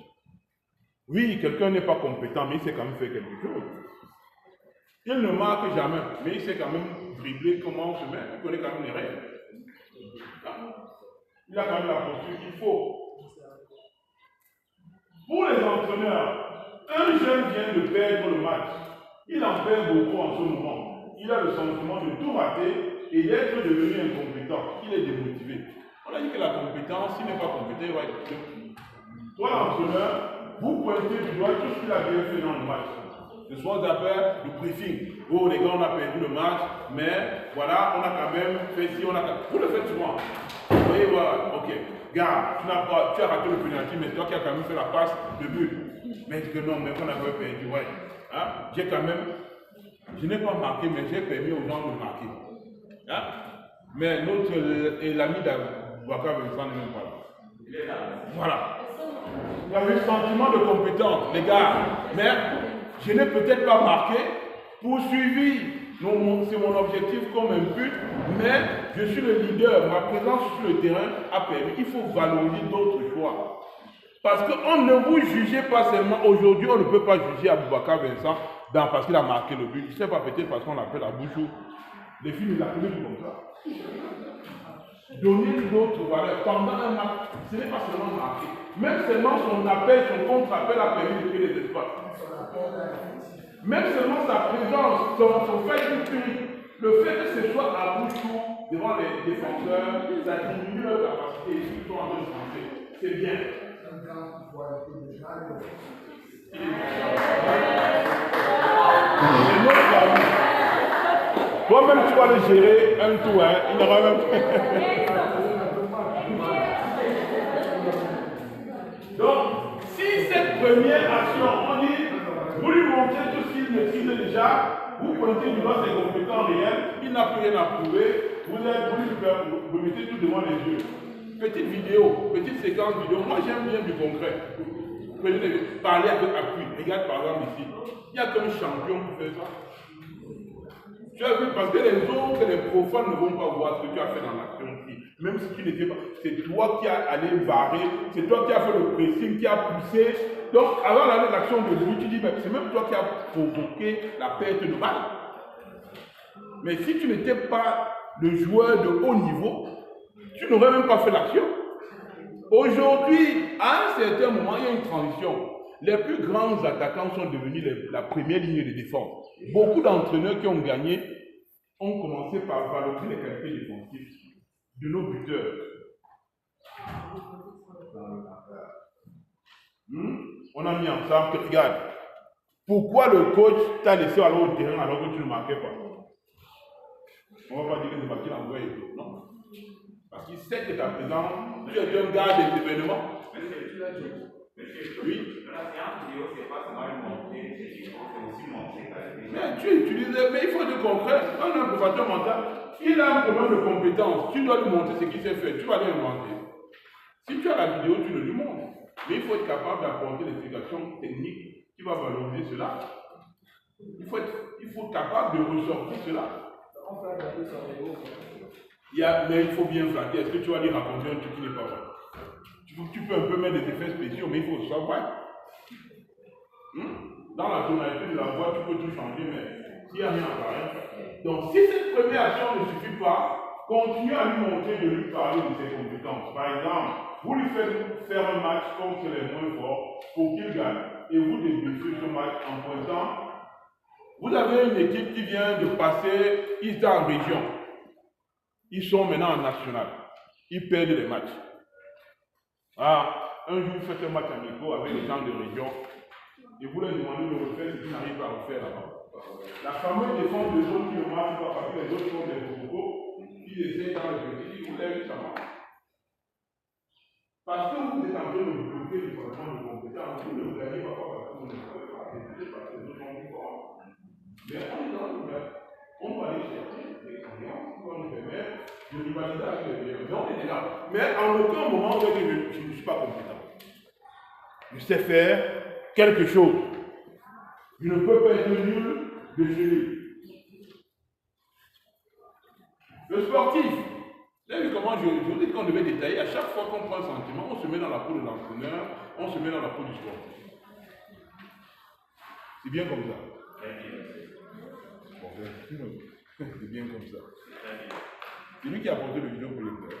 [SPEAKER 1] Oui, quelqu'un n'est pas compétent, mais il sait quand même faire quelque chose. Il ne marque jamais, mais il sait quand même dribbler comment on se met. Il connaît quand même les règles. Il a quand même la posture qu'il faut. Pour les entraîneurs, un jeune vient de perdre le match. Il en perd beaucoup en ce moment. Il a le sentiment de tout rater et d'être devenu incompétent. Il est démotivé. On a dit que la compétence, s'il n'est pas compétent, il va être démotivé. Toi, l'entraîneur, vous pointez du doigt tout ce qu'il a bien fait dans le match. Ce soir d'après, le briefing. Oh, les gars, on a perdu le match, mais voilà, on a quand même fait ci, on a. Vous le faites souvent. Vous voyez, voilà, ok. Gars, tu as raté le penalty, mais toi qui as quand même fait la passe de but. Mais que non, mais qu'on avait perdu, ouais. Hein? J'ai quand même. Je n'ai pas marqué, mais j'ai permis aux gens de marquer. Hein? Mais notre l'ami d'Aboubacar Vincent n'est même pas là. Voilà. Vous avez le sentiment de compétence, les gars. Mais je n'ai peut-être pas marqué, poursuivi. C'est mon objectif comme un but, mais je suis le leader. Ma présence sur le terrain a permis. Il faut valoriser d'autres choix. Parce qu'on ne vous jugez pas seulement. Aujourd'hui, on ne peut pas juger Aboubacar Vincent parce qu'il a marqué le but. Je ne sais pas, peut-être parce qu'on l'appelle Abouchou. Les filles ne l'appellent plus comme ça. Donner d'autres valeurs pendant un match, ce n'est pas seulement marquer. Même seulement son appel, son contre-appel a permis de créer des espaces. Même seulement sa présence, son fait d'esprit, le fait que ce soit à bout devant les défenseurs, ça diminue leur capacité et ils sont en train de penser. C'est bien. C'est notre ami. Toi-même, tu vas le gérer un tout, hein. Il n'aura même Donc, si cette première action, on dit, vous lui montrez tout ce qu'il maîtrise déjà, vous pointez du doigt ses compétences réelles, il n'a plus rien à prouver, vous mettez tout devant les yeux. Petite vidéo, petite séquence vidéo, moi j'aime bien du concret. Parler avec appui, regarde par exemple ici, il y a comme champion pour faire ça. Tu as vu, parce que les autres, les profanes ne vont pas voir ce que tu as fait dans l'action ici. Même si tu n'étais pas, c'est toi qui as allé barrer, c'est toi qui as fait le pressing, qui a poussé. Donc, avant l'action de lui, tu dis, c'est même toi qui as provoqué la perte de balle. Mais si tu n'étais pas le joueur de haut niveau, tu n'aurais même pas fait l'action. Aujourd'hui, à un certain moment, il y a une transition. Les plus grands attaquants sont devenus la première ligne de défense. Beaucoup d'entraîneurs qui ont gagné ont commencé par valoriser les qualités défensives de nos buteurs. On a mis ensemble que, regarde, pourquoi le coach t'a laissé aller au terrain alors que tu ne marquais pas? On ne va pas dire que c'est parce qu'il a envoyé et tout, non? Parce qu'il sait que ta présence, tu es un gars des événements. Oui.
[SPEAKER 4] La séance vidéo, c'est pas seulement une montée, c'est aussi montrer.
[SPEAKER 1] Mais tu utilises, mais il faut du concret. Un improvisateur mental, il a un problème de compétence. Tu dois lui montrer ce qu'il sait faire. Tu vas lui inventer. Si tu as la vidéo, tu le lui montres. Mais il faut être capable d'apporter l'explication technique qui va valoriser cela. Il faut être capable de ressortir cela. Mais il faut bien flatter. Est-ce que tu vas lui raconter un truc qui n'est pas vrai? Tu peux un peu mettre des effets spéciaux, mais il faut que ce soit vrai. Dans la tonalité de la voix, tu peux tout changer, mais s'il n'y a rien à faire. Donc, si cette première action ne suffit pas, continuez à lui montrer, de lui parler de ses compétences. Par exemple, vous lui faites faire un match contre les moins forts pour qu'il gagne. et vous débriefez ce match en pointant. Vous avez une équipe qui vient de passer, ils étaient en région. Ils sont maintenant en national. Ils perdent les matchs. Ah, un jour, vous faites un match amical avec les gens de région et vous leur demandez de refaire ce qu'ils n'arrivent pas à refaire là-bas. La fameuse défense de zone qui ne marche pas parce que les autres font des bobos, ils essaient dans le petit, ils vous lèvent ça marche. Parce que vous êtes en train de bloquer le changement de compétences, vous ne gagnez pas parce que vous ne savez pas, parce que les autres sont plus forts. Mais on est dans le même. On va aller chercher des alliances qui vont nous permettre de rivaliser avec les meilleurs. Mais on est là. Mais en aucun moment, on va dire je ne suis pas compétent. Je sais faire quelque chose. Je ne peux pas être nul de chez lui. Le sportif, vous avez vu comment je vous dis qu'on devait détailler, à chaque fois qu'on prend un sentiment, on se met dans la peau de l'entraîneur, on se met dans la peau du sportif. C'est bien comme ça. C'est bien comme ça. C'est lui qui a apporté le vidéo pour le faire.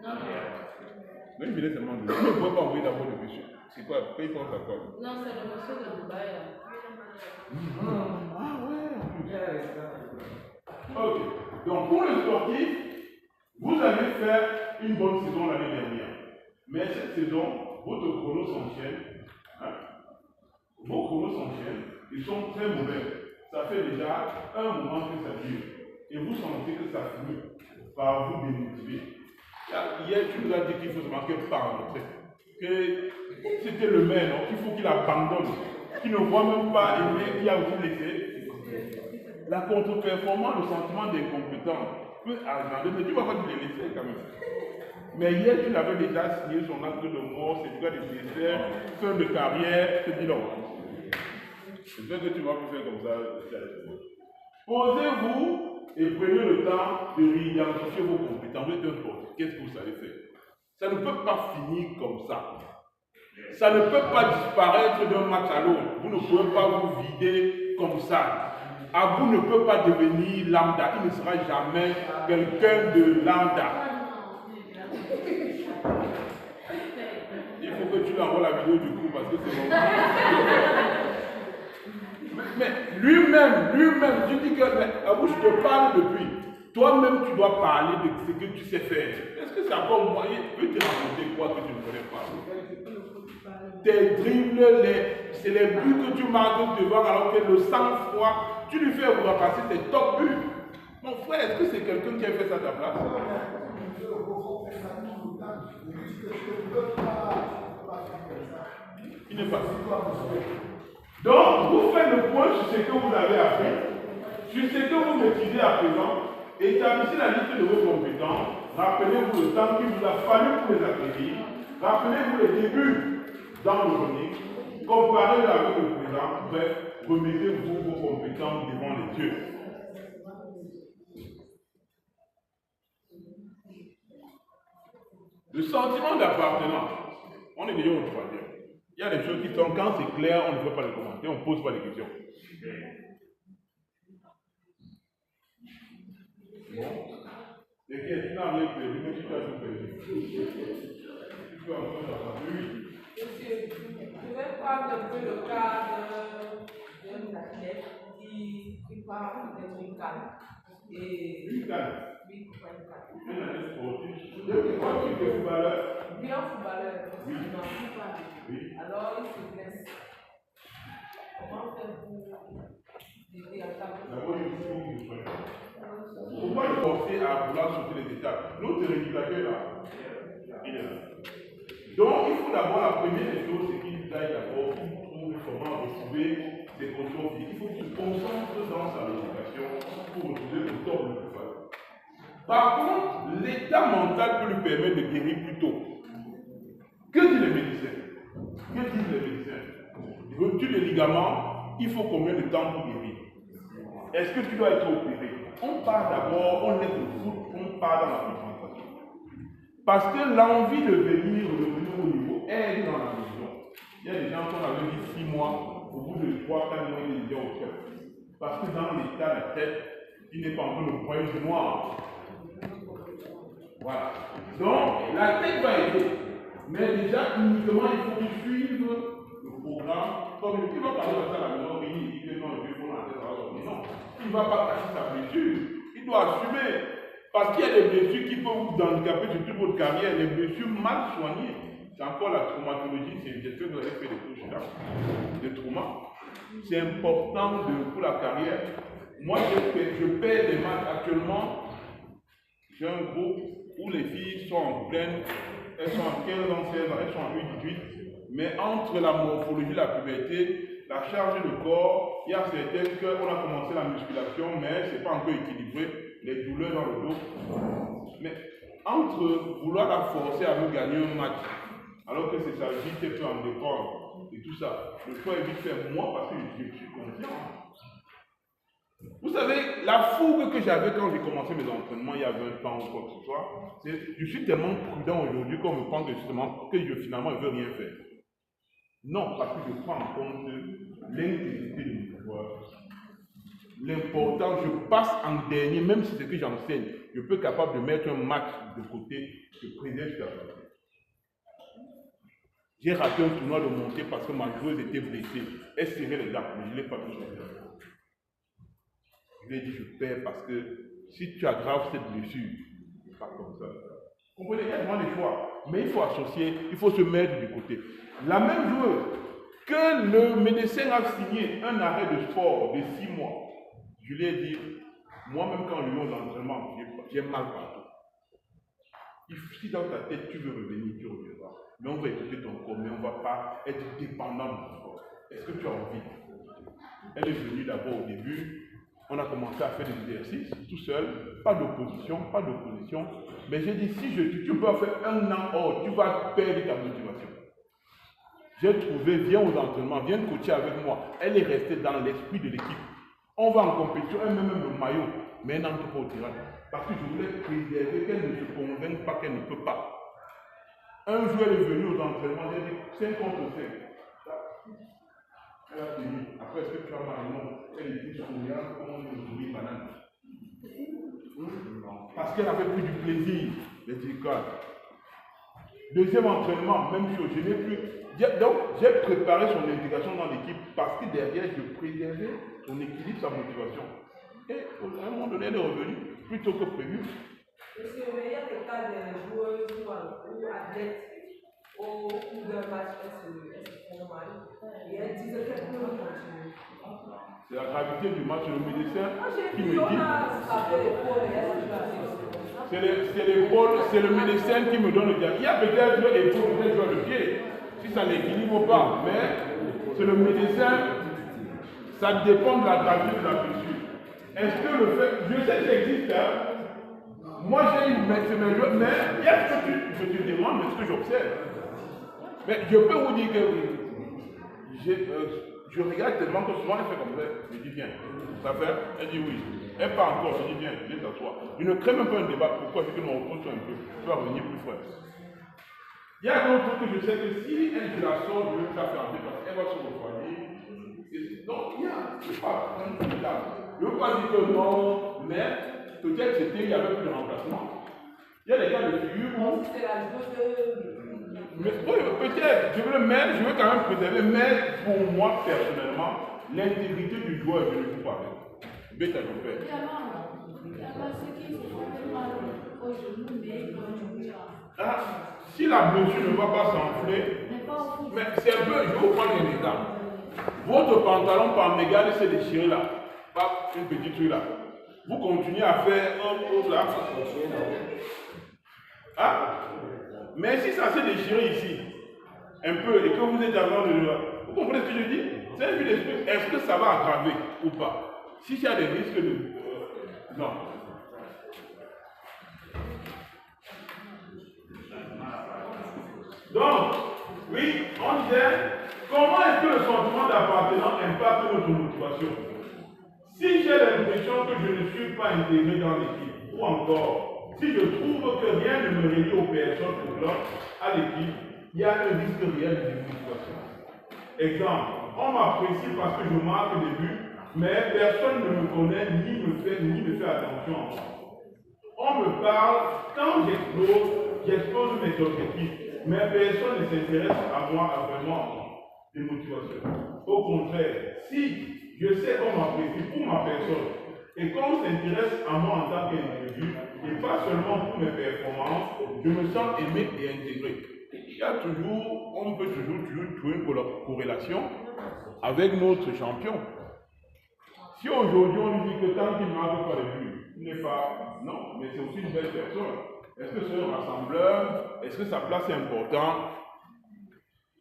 [SPEAKER 1] Non, il me laisse seulement de. Il ne pouvait pas envoyer d'abord le monsieur. C'est quoi? Pourquoi il pense à quoi?
[SPEAKER 5] Non, c'est le monsieur de Dubaï.
[SPEAKER 1] Ah ouais. Ok. Donc pour le sportif, vous allez faire une bonne saison l'année dernière. Mais cette saison, votre chrono s'enchaîne. Hein? Vos chronos s'enchaînent. Ils sont très mauvais. Ça fait déjà un moment que ça dure. Et vous sentez que ça finit par vous démotiver. Hier, tu nous as dit qu'il faut se marquer par en retraite. Que c'était le maire, non? Qu'il faut qu'il abandonne. Qu'il ne voit même pas aimer, qui a aussi laissé. La contre-performance, le sentiment d'incompétence peut agender, mais tu ne vas pas te les laisser quand même. Mais hier, tu l'avais déjà signé son acte de mort, certificat de décès, fin de carrière, je te dis non. C'est vrai que tu vas plus faire comme ça. Posez-vous et prenez le temps de réidentifier vos compétences. Vous êtes un sportif. Qu'est-ce que vous savez faire? Ça ne peut pas finir comme ça. Ça ne peut pas disparaître d'un match à l'autre. Vous ne pouvez pas vous vider comme ça. Abou ne peut pas devenir lambda. Il ne sera jamais quelqu'un de lambda. Il faut que tu lui envoies la vidéo du coup parce que c'est bon. Mais lui-même, tu dis que, Abou, je te parle depuis. Toi-même, tu dois parler de ce que tu sais faire. Est-ce que c'est encore moyen? Tu peux te raconter quoi que tu ne connais pas? Tes dribbles, c'est les buts que tu marques devant, alors que le sang-froid, tu lui fais repasser tes top buts. Mon frère, est-ce que c'est quelqu'un qui a fait ça à ta place? Il n'est pas. Donc, vous faites le point sur ce que vous avez appris, sur ce que vous maîtrisez à présent, établissez la liste de vos compétences, rappelez-vous le temps qu'il vous a fallu pour les acquérir, rappelez-vous les débuts dans le journée, comparez-le avec le présent, bref, remettez-vous vos compétences devant les yeux. Le sentiment d'appartenance, on est déjà au troisième. Il y a des choses qui sont, quand c'est clair, on ne peut pas les commenter, on ne pose pas les questions. Bon. Et qui n'a rien prévu, mais tu as tout prévu. Tu peux encore savoir. Oui.
[SPEAKER 6] Monsieur, je vais prendre un peu le cas d'un athlète qui prépare peut-être une canne.
[SPEAKER 1] Une canne?
[SPEAKER 6] Oui, pour une canne.
[SPEAKER 1] Un athlète sportif. Depuis quand tu es footballeur?
[SPEAKER 6] Oui, un footballeur.
[SPEAKER 1] Oui.
[SPEAKER 6] Oui. Alors, il se blesse. Comment faire pour l'aider à table?
[SPEAKER 1] D'abord, il faut que vous soyez. Pourquoi il forcer à vouloir sauter les étapes? L'autre régulateur là, il est là. Donc, il faut d'abord, la première des choses, c'est qu'il aille d'abord, qu'il trouve comment retrouver ses conditions physiques. Il faut qu'il se concentre dans sa rééducation pour retrouver le top le plus facile. Par contre, l'état mental peut lui permettre de guérir plus tôt. Que disent les médecins? Rupture des ligaments, il faut combien de temps pour guérir? Est-ce que tu dois être opéré? On part d'abord, on laisse le foot, on part dans la concentration. Parce que l'envie de revenir au niveau est dans la vision. Il y a des gens qu'on avait dit 6 mois, au bout de 3-4 mois, ils étaient au cœur. Parce que dans l'état, la tête, il n'est pas encore le point du noir. Voilà. Donc, la tête va aider. Mais déjà, uniquement, il faut qu'il suive le programme Comme il va parler à la maison, il dit que non, je vais prendre la tête, non. Il ne va pas cacher sa blessure. Il doit assumer. Parce qu'il y a des blessures qui peuvent vous handicaper sur toute votre carrière, des blessures mal soignées. C'est encore la traumatologie, j'espère que vous avez fait des couches là, des traumas. C'est important pour la carrière. Moi, je perds des matchs actuellement. J'ai un groupe où les filles sont en pleine, elles sont en 15 ans, 16 ans, elles sont en U18, mais entre la morphologie et la puberté, la charge de corps, il y a certaines qu'on a commencé la musculation, mais ce n'est pas encore équilibré, les douleurs dans le dos. Mais entre vouloir la forcer à nous gagner un match, alors que c'est sa vie qui peut en dépendre, et tout ça, le choix est vite fait moi parce que je suis confiant. Vous savez, la fougue que j'avais quand j'ai commencé mes entraînements il y a 20 ans ou quoi que ce soit, c'est je suis tellement prudent aujourd'hui qu'on me pense justement que finalement je ne veux rien faire. Non, parce que je prends en compte l'intégrité de mon pouvoir. L'important, je passe en dernier, même si c'est ce que j'enseigne, je peux être capable de mettre un match de côté, je préserve jusqu'à la fin. J'ai raté un tournoi de montée parce que ma joueuse était blessée. Elle serrait les dents, mais je ne l'ai pas touché. Je lui ai dit, je perds parce que si tu aggraves cette blessure, c'est pas comme ça. Vous comprenez, il y a vraiment des choix. Mais il faut associer, il faut se mettre du côté. La même joueuse que le médecin a signé un arrêt de sport de 6 mois, je lui ai dit, moi-même quand je vais aux entraînements, j'ai mal partout. Si dans ta tête tu veux revenir, tu reviendras. Mais on va écouter ton corps, mais on ne va pas être dépendant de ton corps. Est-ce que tu as envie? Elle est venue d'abord au début. On a commencé à faire des exercices tout seul, pas d'opposition. Mais j'ai dit, si tu peux faire 1 an, tu vas perdre ta motivation. J'ai trouvé, viens aux entraînements, viens coacher avec moi. Elle est restée dans l'esprit de l'équipe. On va en compétition, elle met même le maillot, mais elle n'entre pas au terrain. Parce que je voulais préserver qu'elle ne se convainque pas qu'elle ne peut pas. Un jour, elle est venue aux entraînements, j'ai dit 5 contre 5. Elle a tenu. Après, est-ce que tu as mal? Non. Elle était souriante comme on dit banane. Parce qu'elle avait pris du plaisir, les écoles. Deuxième entraînement, même chose, je n'ai plus. Donc, j'ai préparé son intégration dans l'équipe parce que derrière, je préservais son équilibre, sa motivation. Et à un moment donné, elle est revenue plutôt que prévu.
[SPEAKER 6] Monsieur, mais il y a des cas de joueuses ou athlètes au cours d'un match, elles se font mal. Et elles disent qu'elles peuvent continuer.
[SPEAKER 1] C'est la gravité du match, le médecin qui me dit. C'est le médecin qui me donne le diagnostic. Il y a peut-être l'épaule, peut-être le pied, si ça n'équilibre pas, mais c'est le médecin, ça dépend de la gravité de la blessure. Est-ce que le fait, je sais que ça existe, hein? Moi j'ai une médecin, mais il y a ce que je te demande, mais ce que j'observe. Mais je peux vous dire que je regarde tellement que souvent elle fait comme ça, je dis viens, ça fait, elle dit oui, elle part encore, je dis viens, viens t'asseoir. Je ne crée même pas un débat, pourquoi c'est que mon repose un peu, tu vas revenir plus frais. Il y a d'autres trucs que je sais que si elle te la sort, je vais te la faire parce qu'elle va se refroidir. Donc il y a, je ne sais pas, un truc là. Je ne veux pas dire que non, mais peut-être c'était, il y avait plus de remplacement. Il y a des cas de figure où.
[SPEAKER 6] C'est la joueuse
[SPEAKER 1] Oui, peut-être, je veux le mettre, je veux quand même préserver, mais pour moi personnellement, l'intégrité du joueur, je ne joue pas avec. Bête à le faire.
[SPEAKER 5] Il y a ceux qui se font mal au genou, mais ils vont jouer.
[SPEAKER 1] Si la blessure ne va pas s'enfler, mais c'est un peu, je vais vous prendre un exemple. Votre pantalon par mégal s'est déchiré là, pas une petite truc là. Vous continuez à faire un autre là. Mais si ça s'est déchiré ici, un peu, et que vous êtes avant de... Vous comprenez ce que je dis? C'est un but d'esprit. Est-ce que ça va aggraver ou pas? Si il y a des risques de... non. Donc, oui, on disait, comment est-ce que le sentiment d'appartenance impacte notre motivation? Si j'ai l'impression que je ne suis pas intégré dans l'équipe, ou encore, si je trouve que rien ne me relie aux personnes ou l'autre à l'équipe, il y a un risque réel de motivation. Exemple, on m'apprécie parce que je marque des buts, mais personne ne me connaît ni me fait attention à moi. On me parle, quand j'explose mes objectifs, mais personne ne s'intéresse à moi, vraiment à moi. démotivation. Au contraire, si je sais qu'on m'apprécie pour ma personne et qu'on s'intéresse à moi en tant qu'individu et pas seulement pour mes performances, je me sens aimé et intégré. Il y a toujours, on peut toujours trouver une corrélation avec notre champion. Si aujourd'hui on lui dit que tant qu'il ne marque pas les buts, il n'est pas. Non, mais c'est aussi une belle personne. Est-ce que c'est un rassembleur? Est-ce que sa place est importante?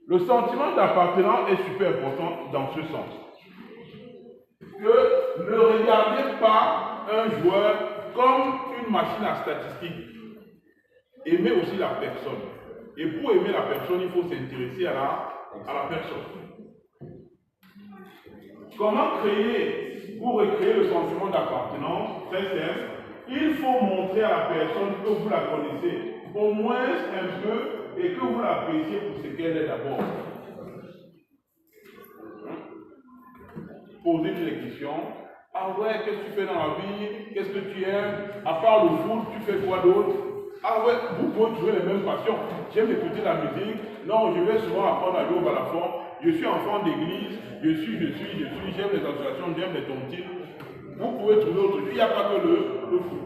[SPEAKER 1] Le sentiment d'appartenance est super important dans ce sens. Que ne regardez pas un joueur comme une machine à statistiques. Aimez aussi la personne. Et pour aimer la personne, il faut s'intéresser à la personne. Comment créer ou recréer le sentiment d'appartenance? Très simple. Il faut montrer à la personne que vous la connaissez, au moins un peu, et que vous l'appréciez pour ce qu'elle est d'abord. Posez-lui des questions. Ah ouais, qu'est-ce que tu fais dans la vie? Qu'est-ce que tu aimes? À part le foot, tu fais quoi d'autre? Ah ouais, vous pouvez trouver les mêmes passions. J'aime écouter la musique. Non, je vais souvent apprendre à jouer au balafon. Je suis enfant d'église. J'aime les associations, j'aime les tontines. Vous pouvez trouver autre chose. Il n'y a pas que le foot.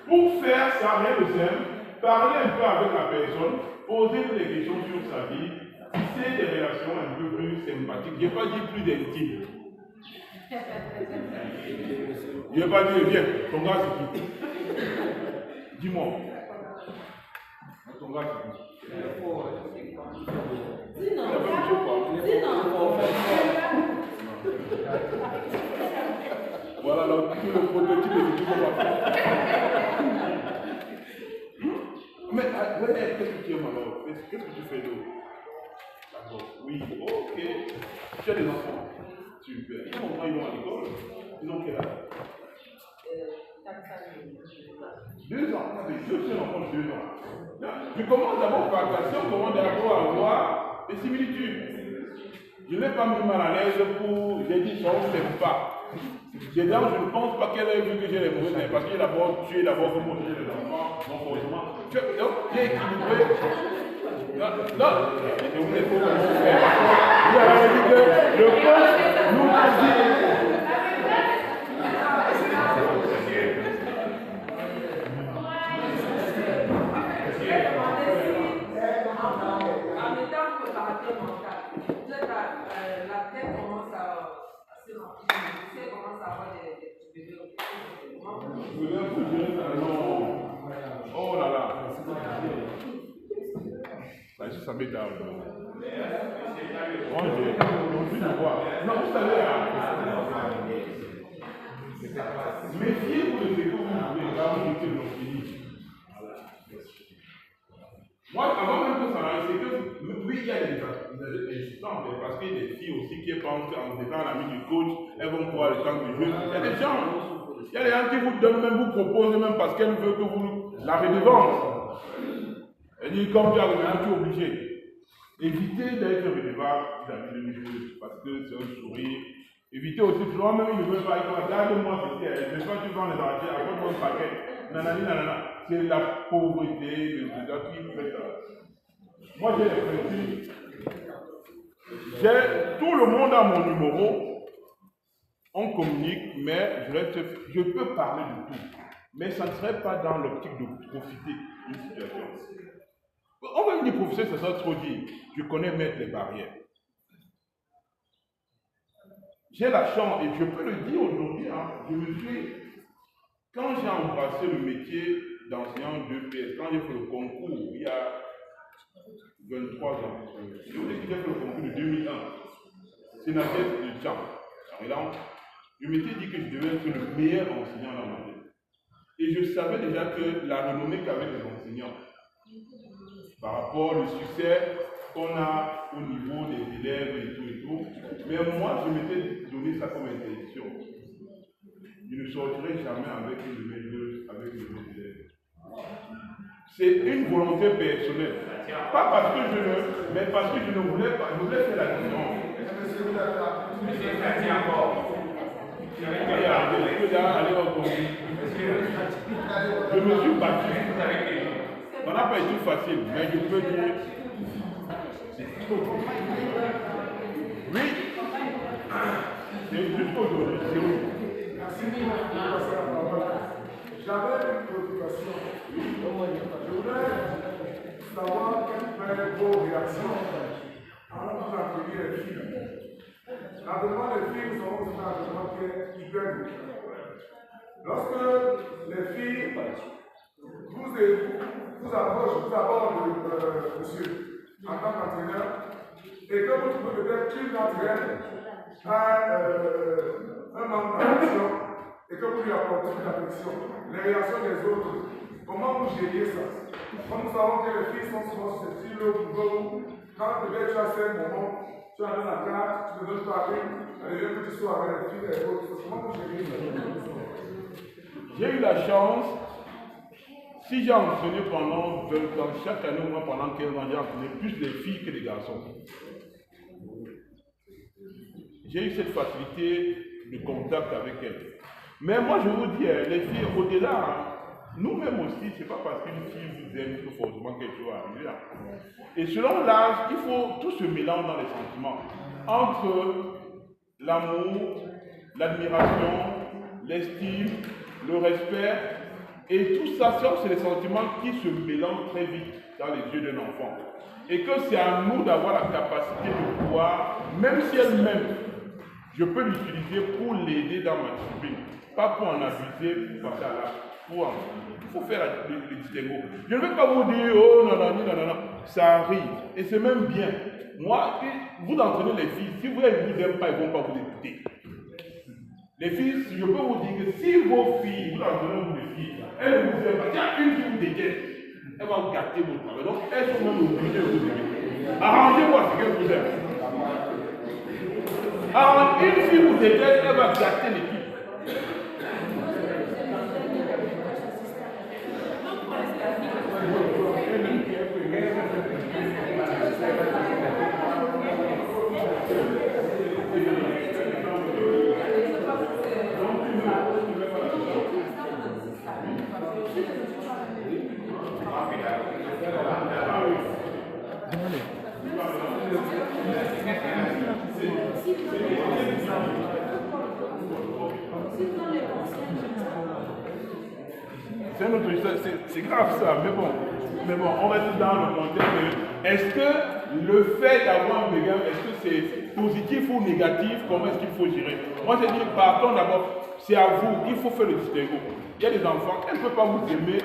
[SPEAKER 1] Pour faire ça, rien de simple, parlez un peu avec la personne, posez des questions sur sa vie, tissez des relations un peu plus sympathiques. Je n'ai pas dit plus intimes. Je n'ai pas dit, viens, ton gars c'est qui? Dis-moi. Ton gars c'est qui?
[SPEAKER 5] Dis non.
[SPEAKER 1] Voilà le prototype de ce qu'on va faire. Mais qu'est-ce que tu aimes alors? Qu'est-ce que tu fais d'autre? D'accord, oui, ok. Tu as des enfants? Super. Ils vont à l'école? Ils ont quel âge? 2 ans. Je suis un enfant de 2 ans. Je commence d'abord par la question, comment d'abord avoir des similitudes. Je n'ai pas mis mal à l'aise pour. J'ai dit, ça, on ne s'aime pas. Je ne pense pas qu'elle ait vu que j'ai les mauvais, parce que d'abord, tu es d'abord pour montrer les enfants, non forcément. Donc, j'ai équilibré. Non, je voulais pas comment faire. Vous avez dit que le peuple nous a dit.
[SPEAKER 6] En étant préparateur mental, la tête commence à se remplir, elle commence à avoir des bébés.
[SPEAKER 1] Oh là là. Ça m'énerve. Moi, j'ai envie de voir. Non, vous savez, méfiez-vous de ce que vous voulez là où j'étais l'optimisme. Moi, avant même que ça arrive, c'est que oui, il y a des instants, parce qu'il y a des filles aussi qui pensent en étant l'ami du coach, elles vont pouvoir le temps de jeu. Il y a des gens, qui vous donnent, même vous proposent, même parce qu'elles veulent que vous la redevance. Elle dit, comme tu as redevance, tu es obligé. Évitez d'être redevable vis-à-vis de joueuses, parce que c'est un sourire. Évitez aussi, toi-même, il ne veut pas, regarde-moi, c'est pas tu vends les arrêter, après ton paquet. Nanana. C'est la pauvreté de ce gars qui fait ça. Moi, j'ai les principes. Tout le monde a mon numéro. On communique, mais je peux parler de tout. Mais ça ne serait pas dans l'optique de profiter d'une situation. On va me dire profiter, ça sera trop dit. Je connais mettre les barrières. J'ai la chance, et je peux le dire aujourd'hui, quand j'ai embrassé le métier d'enseignant de PS, quand j'ai fait le concours, il y a 23 ans, j'ai fait le concours de 2001, sénateur de Tcham. Je m'étais dit que je devais être le meilleur enseignant dans ma vie. Et je savais déjà que la renommée qu'avaient les enseignants, par rapport au succès qu'on a au niveau des élèves et tout, mais moi, je m'étais donné ça comme interdiction. Je ne sortirai jamais avec une de mes joueuses, avec une de mes élèves. C'est une volonté personnelle. Pas parce que mais parce que je ne voulais pas, je voulais faire la différence. Je me suis battu. Ça n'a pas été facile, mais je peux dire. C'est juste aujourd'hui, c'est oui.
[SPEAKER 3] Merci de passer la parole. J'avais une préoccupation. Je voudrais savoir quelles seraient vos réactions avant de vous accueillir les filles. L'entraînement des filles, nous savons que c'est un entraînement qui est hyper dur. Lorsque les filles vous abordent, monsieur, en tant qu'entraîneur, et que vous trouvez peut-être qu'une d'entre elles a un manque d'affection et que vous lui apportez de l'affection, les réactions des autres, comment vous gériez ça? Comme nous savons que les filles sont souvent susceptibles au boulot, quand peut-être tu as ces moments, tu as dans la carte, tu te donnes pas une, elle vient que tu sois avec les filles et les autres, comment vous gériez ça?
[SPEAKER 1] J'ai eu la chance, si j'ai entraîné pendant 20 ans, chaque année, moi pendant 15 ans, j'ai entraîné plus les filles que les garçons. J'ai eu cette facilité de contact avec elles. Mais moi, je vous dis, les filles, au-delà, nous-mêmes aussi, ce n'est pas parce qu'une fille vous aime que forcément quelque chose va arriver. Et selon l'âge, il faut tout se mélange dans les sentiments. Entre l'amour, l'admiration, l'estime, le respect, et tout ça, c'est des sentiments qui se mélangent très vite dans les yeux d'un enfant. Et que c'est à nous d'avoir la capacité de pouvoir, même si elle m'aime, je peux l'utiliser pour l'aider dans ma discipline. Pas pour en abuser, pour passer à l'acte. Il faut faire le distinguo. Je ne vais pas vous dire, oh non, non, non, non, non. Ça arrive. Et c'est même bien. Moi, vous entraînez les filles, si vous ne vous aimez pas, ils ne vont pas vous écouter. Les filles, je peux vous dire que si vos filles, vous entraînez les filles, elles ne vous aiment pas, il y a une qui vous déteste, elle va vous gâter votre travail. Donc, elles sont même obligées de vous aimer. Arrangez-moi ce qu'elles vous aiment. Alors, une fille vous déteste, elle va gâter l'équipe. C'est grave ça, mais bon, on reste dans le contexte. Est-ce que le fait d'avoir un béguin, est-ce que c'est positif ou négatif? Comment est-ce qu'il faut gérer? Moi, je dis, partons d'abord, c'est à vous, il faut faire le distinguo. Il y a des enfants, elle ne peut pas vous aimer.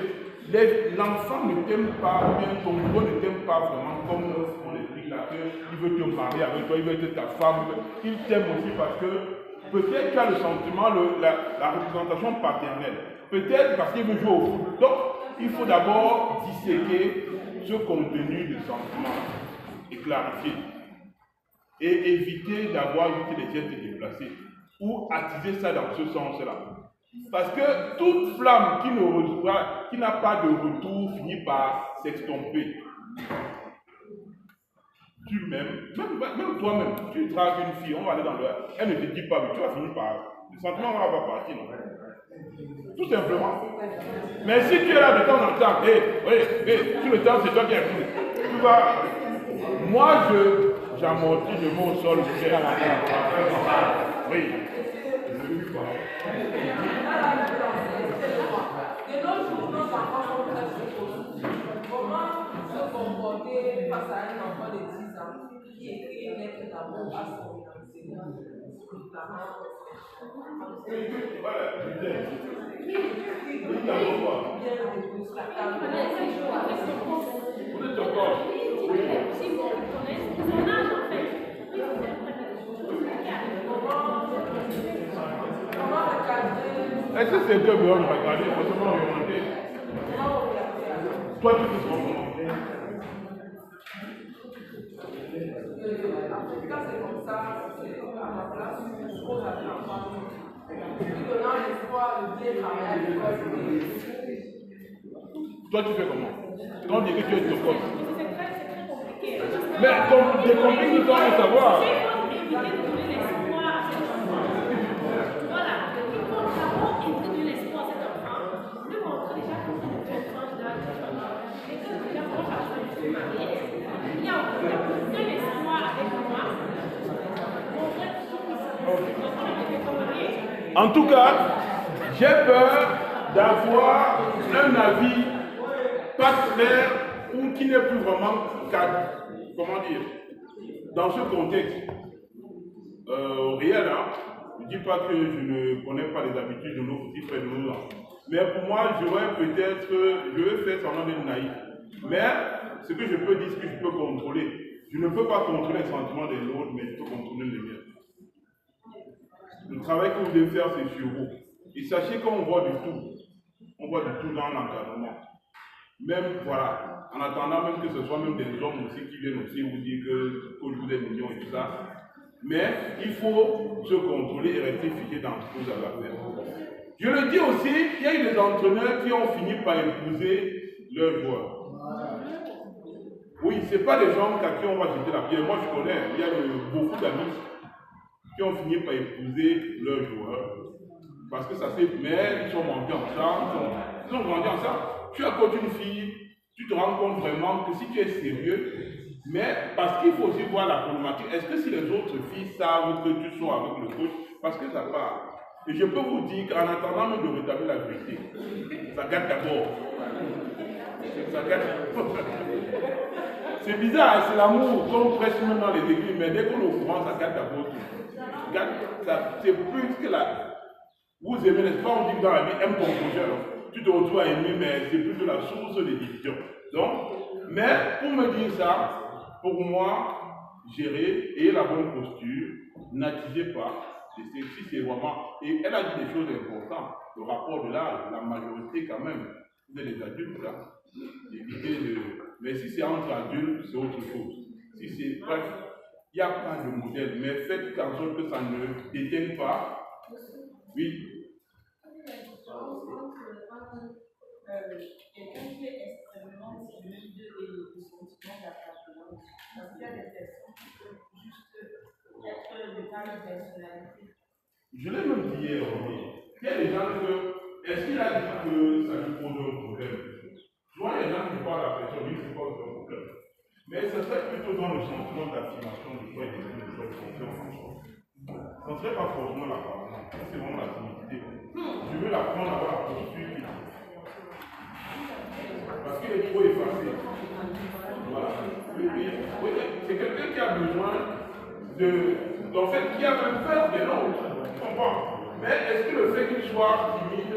[SPEAKER 1] L'enfant ne t'aime pas bien, ton gros ne t'aime pas vraiment comme on explique là, il veut te marier avec toi, il veut être ta femme, il t'aime aussi parce que peut-être tu as le sentiment, la représentation paternelle. Peut-être parce qu'il veut jouer au foot. Donc, il faut d'abord disséquer ce contenu de sentiment et clarifier. Et éviter d'avoir juste des gestes déplacés ou attiser ça dans ce sens-là. Parce que toute flamme qui n'a pas de retour finit par s'estomper. Tu m'aimes, même toi-même, tu dragues une fille, on va aller dans le... Elle ne te dit pas, mais tu vas finir par... Le sentiment va partir, non? Tout simplement. Mais si tu es là de temps en temps, tout le temps c'est toi qui es fou. Tu vas. Moi j'amortis le mot au sol. Oui.
[SPEAKER 6] De nos jours, nos enfants sont très psychologiques. Comment se comporter face à un enfant de 10 ans qui écrit une lettre d'amour à son enseignant?
[SPEAKER 1] Voilà, vous êtes d'accord? Est-ce que c'est que vous regardez, forcément remonter? Toi, tu te sens comment?
[SPEAKER 6] Quand c'est comme ça, c'est à ma place, je pose à l'enfant. Lui donnant l'espoir de bien travailler à l'école.
[SPEAKER 1] Toi, tu fais comment? Quand on dit que tu es ton poste.
[SPEAKER 5] C'est très compliqué.
[SPEAKER 1] Mais des compliqués, nous devons savoir.
[SPEAKER 5] Il faut éviter de donner l'espoir à cet enfant. Voilà. Il faut d'abord éviter de donner l'espoir à cet enfant. Lui montrer déjà que c'est une tranche d'âge. Et que déjà, moi, je suis mariée. Il y a aucun espoir avec moi. On fait tout ça.
[SPEAKER 1] En tout cas, j'ai peur d'avoir un avis pas clair ou qui n'est plus vraiment cadre, comment dire, dans ce contexte réel. Je ne dis pas que je ne connais pas les habitudes de nos petits frères de nos enfants. Mais pour moi, je vais faire semblant d'être naïf. Mais ce que je peux dire, ce que je peux contrôler, je ne peux pas contrôler les sentiments des autres, mais je peux contrôler les miens. Le travail que vous devez faire, c'est sur vous. Et sachez qu'on voit du tout. On voit du tout dans l'encadrement. Même, voilà, en attendant même que ce soit même des hommes aussi qui viennent aussi vous dire que vous êtes mignons et tout ça. Mais il faut se contrôler et rester figé dans ce que vous avez à faire. Je le dis aussi, il y a eu des entraîneurs qui ont fini par épouser leurs joueurs. Oui, ce n'est pas des gens à qui on va jeter la pierre. Moi, je connais, il y a beaucoup d'amis qui ont fini par épouser leurs joueurs. Parce que ça s'est... Mais ils sont grandis ensemble. Ils ont grandi ensemble. Tu as côté une fille, tu te rends compte vraiment que si tu es sérieux, mais parce qu'il faut aussi voir la problématique. Est-ce que si les autres filles savent que tu sois avec le coach, parce que ça part. Et je peux vous dire qu'en attendant même de rétablir la vérité, ça gâte d'abord. Ça gâte. C'est bizarre, c'est l'amour qu'on presse même dans les églises, mais dès qu'on est au courant, ça gâte d'abord tout. C'est plus que la... Vous aimez, n'est-ce pas, on dit que dans la vie, aime ton prochain. Tu te retrouves à aimer, mais c'est plutôt la source des divisions. Donc, mais pour me dire ça, pour moi, gérer et la bonne posture, n'attisez pas. Si c'est vraiment... Et elle a dit des choses importantes. Le rapport de l'âge, la majorité quand même, vous êtes des adultes là. Évitez de... Mais si c'est entre adultes, c'est autre chose. Si c'est... Bref, il y a plein de modèles, mais faites en sorte que ça ne détienne pas. Oui.
[SPEAKER 7] Quelqu'un qui est extrêmement timide et le sentiment d'appartenance, parce qu'il y a des personnes qui peuvent juste être de par leur personnalité.
[SPEAKER 1] Je l'ai même dit hier, il y a des gens que, est-ce qu'il a dit que ça lui pose un problème? Souvent, il y a des gens qui parlent à la personne, oui, c'est pas un problème. Mais ça serait plutôt dans le sentiment d'affirmation de soi et de confiance en soi. Ça ne serait pas forcément l'appartenance, c'est vraiment la timidité. Je veux l'apprendre à avoir la posture qu'il a. Parce qu'il est trop effacé. Voilà. Oui, c'est quelqu'un qui a besoin de. En fait, qui a même peur des autres. Tu comprends? Mais est-ce que le fait qu'il soit timide,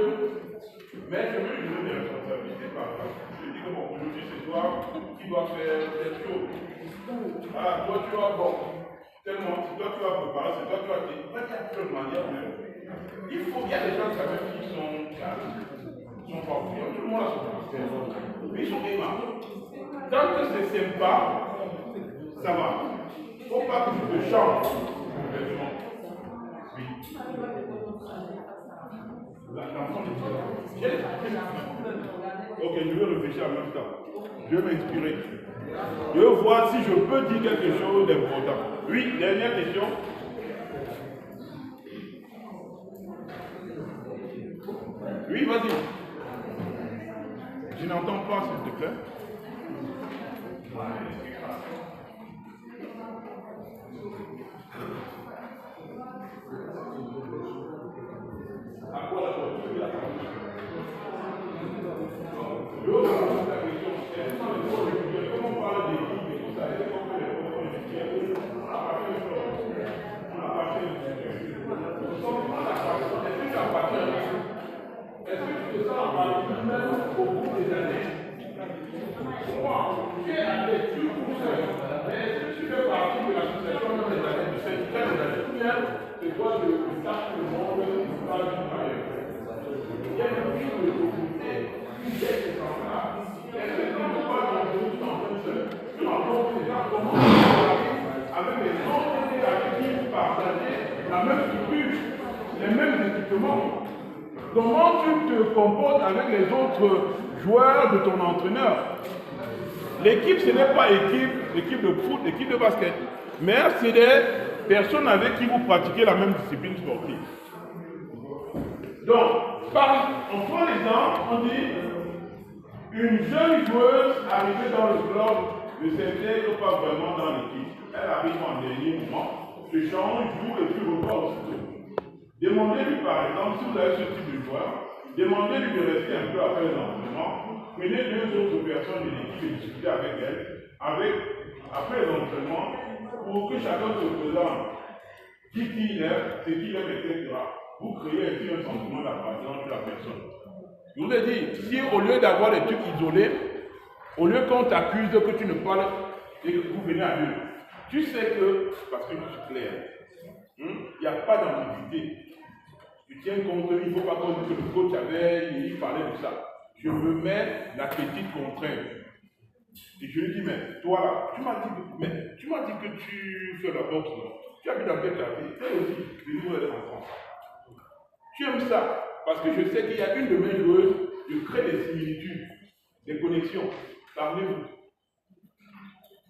[SPEAKER 1] mais je veux lui donner des responsabilités par exemple. Je dis que bon, aujourd'hui c'est toi qui dois faire telle chose. Ah, toi tu vas bon. Tellement, c'est toi qui vas préparer, c'est toi qui vas dire. Il y a plusieurs manières de. Il y a des gens quand même qui sont calmes. Ils sont pas oubliés. Tout le monde a son caractère. Mais ils sont aimables. Tant que c'est sympa, ça va. Il ne faut pas que tu te changes complètement. Oui. L'enfant est ok, je vais réfléchir en même temps. Je vais m'inspirer. Je vais voir si je peux dire quelque chose d'important. Oui, dernière question. Oui, vas-y. Je n'entends pas, s'il te plaît. À quoi la voiture? Comment on parle des livres et tout ça, et comment on fait les profs individuels, on n'a pas fait le choix. On n'a pas fait le choix. Nous sommes dans la partie. Est-ce que tu appartiens? Est-ce que tu te sens appartenir même au bout des années? Moi, tu es avec tout seul. Mais est-ce que tu fais partie de l'association même des années, du syndicat des années? Ou bien c'est toi le sache le monde qui parle du travail? Il y a une vie de communauté qui est centrale. Est-ce que tu ne peux pas dans une santé seul? Tu rencontres des gens comment tu arrives avec les autres avec qui vous partagez la même culture, les mêmes équipements? Comment tu te comportes avec les autres joueurs de ton entraîneur? L'équipe, ce n'est pas l'équipe de foot, l'équipe de basket. Mais c'est des personnes avec qui vous pratiquez la même discipline sportive. Donc, on prend l'exemple, on dit une jeune joueuse arrivée dans le club ne s'intègre pas vraiment dans l'équipe. Elle arrive en dernier moment, se change, joue et puis repart aussitôt. Demandez-lui par exemple, si vous avez ce type de joueur, demandez-lui de rester un peu après l'entraînement. Prenez 2 autres personnes de l'équipe et discutez avec elles, après l'entraînement, pour que chacun se présente qui il est, ce qu'il aime, etc. Vous créez ainsi un sentiment d'appartenance de la personne. Je vous ai dit, si au lieu d'avoir des trucs isolés, au lieu qu'on t'accuse que tu ne parles et que vous venez à deux, tu sais que, parce que je suis clair, il n'y a pas d'ambiguïté. Tu tiens compte, il ne faut pas qu'on dise que le coach il parlait de ça. Je veux mettre la petite contrainte. Et je lui dis, mais toi là, tu m'as dit que tu fais la boxe, non? Tu habites dans quel quartier? Tu es aussi de nouveau en France. Tu aimes ça, parce que je sais qu'il y a une de mes joueuses, je crée des similitudes, des connexions. Parlez-vous.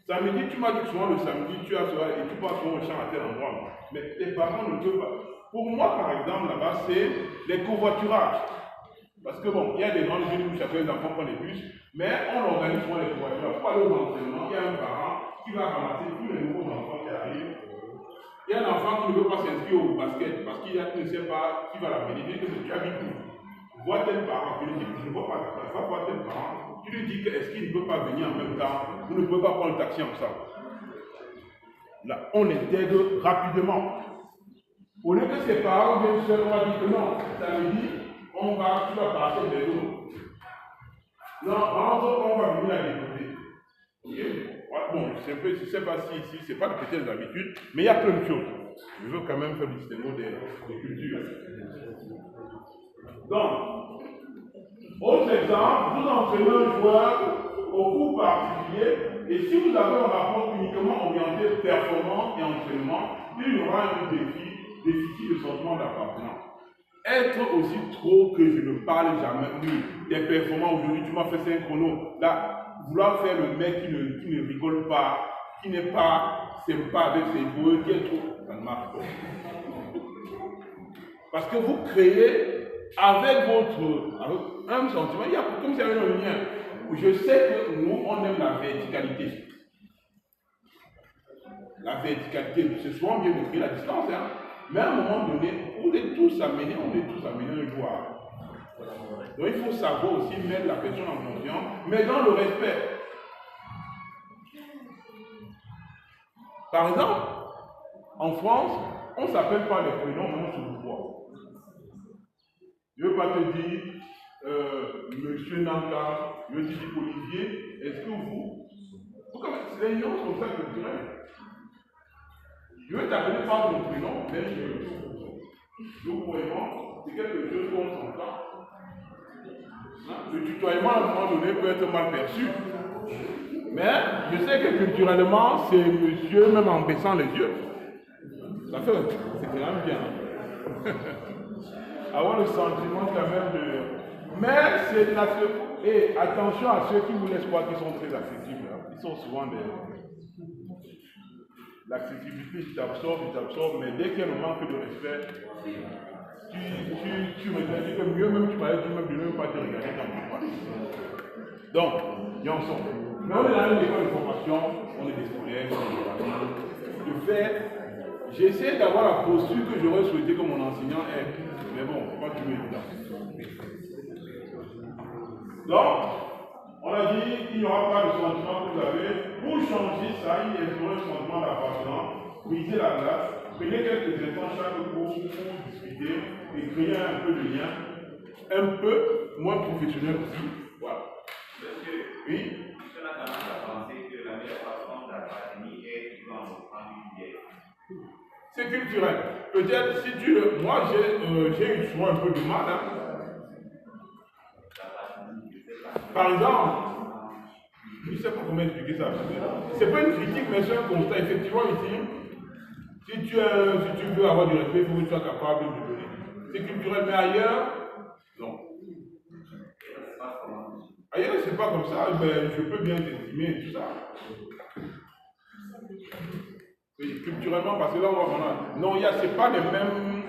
[SPEAKER 1] Samedi, tu m'as dit que souvent le samedi, tu as souvent, et tu passes souvent au champ à tel endroit. Mais tes parents ne peuvent pas. Pour moi, par exemple, là-bas, c'est les covoiturages. Parce que bon, il y a des grandes villes où chacun des enfants prend les bus, mais on organise souvent les covoiturages. Pour aller aux entraînements, il y a un parent qui va ramasser tous les nouveaux enfants qui arrivent. Il y a un enfant qui ne veut pas s'inscrire au basket parce qu'il ne sait pas qui va l'amener. Il dit que tu habites où? Vois tel parent, tu lui dis, je ne vois pas ta place, va voir tel parent. Tu lui dis que est-ce qu'il ne peut pas venir en même temps, vous ne pouvez pas prendre le taxi ensemble. Là, on intègre rapidement. Au lieu que ses parents viennent seuls, on va dire que non, ça veut dire, tu vas passer des autres. Non, rentre, on va venir à l'écouter. Okay? Bon, je ne sais pas si ici, c'est pas de péter les habitudes, mais il y a plein de choses. Je veux quand même faire le distinguo des cultures. Donc, autre exemple, vous entraînez un joueur au cours particulier, et si vous avez un rapport uniquement orienté performance et entraînement, il y aura un déficit de sentiment d'appartenance. Être aussi trop que je ne parle jamais, oui, des performances, aujourd'hui tu m'as fait 5 chronos, là, vouloir faire le mec qui ne rigole pas, qui n'est pas sympa avec ses joueurs, qui est trop, ça ne marche pas. Parce que vous créez avec un sentiment, il y a comme s'il y avait un lien, où je sais que nous, on aime la verticalité. La verticalité, c'est souvent bien de créer la distance, hein. Mais à un moment donné, on est tous amenés un joueur. Donc il faut savoir aussi mettre la personne en confiance, mais dans le respect. Par exemple, en France, on ne s'appelle pas les prénoms, mais on se voit. Je ne veux pas te dire, Monsieur Nanka, je veux te dire Olivier, est-ce que vous c'est une nuance comme ça culturelle. Je veux t'appeler par ton prénom, mais le tutoiement, c'est quelque chose qu'on s'entend. Le tutoiement, à un moment donné, peut être mal perçu. Mais je sais que culturellement, c'est monsieur, même en baissant les yeux. Ça fait, c'est quand même bien. Avoir le sentiment quand même de... Mais c'est la... Et attention à ceux qui vous laissent croire qu'ils sont très accessibles. Ils sont souvent des... L'accessibilité, tu t'absorbes, mais dès qu'il y a le manque de respect, tu me dis que mieux même tu m'avais dit même de ne même pas te regarder dans le. Donc, il y en sont. Mais on est dans une école de formation, on est des scolaires, on est de fait, j'essaie d'avoir la posture que j'aurais souhaité que mon enseignant ait. Mais bon, c'est pas toujours évident. Donc, on a dit qu'il n'y aura pas de sentiment que vous avez. Pour changer ça, il y a un sentiment d'appartenance. Brisez la glace. Prenez quelques instants chaque cours pour discuter et créer un peu de lien. Un peu moins professionnel aussi. Voilà.
[SPEAKER 4] Monsieur,
[SPEAKER 1] oui.
[SPEAKER 4] On a tendance à penser que la meilleure façon d'appartenir est dans le prendre une bière.
[SPEAKER 1] C'est culturel. Peut-être si tu le. Moi, j'ai eu souvent un peu de mal. Hein. Par exemple, je ne sais pas comment expliquer ça. Ce n'est pas une critique, mais c'est un constat. Effectivement, ici, si tu veux avoir du respect, il faut que tu sois capable de donner. C'est culturel, mais ailleurs, non. Ailleurs, c'est pas comme ça, mais je peux bien t'estimer et tout ça. Oui, culturellement, parce que là, on va voir. Non, c'est pas les mêmes.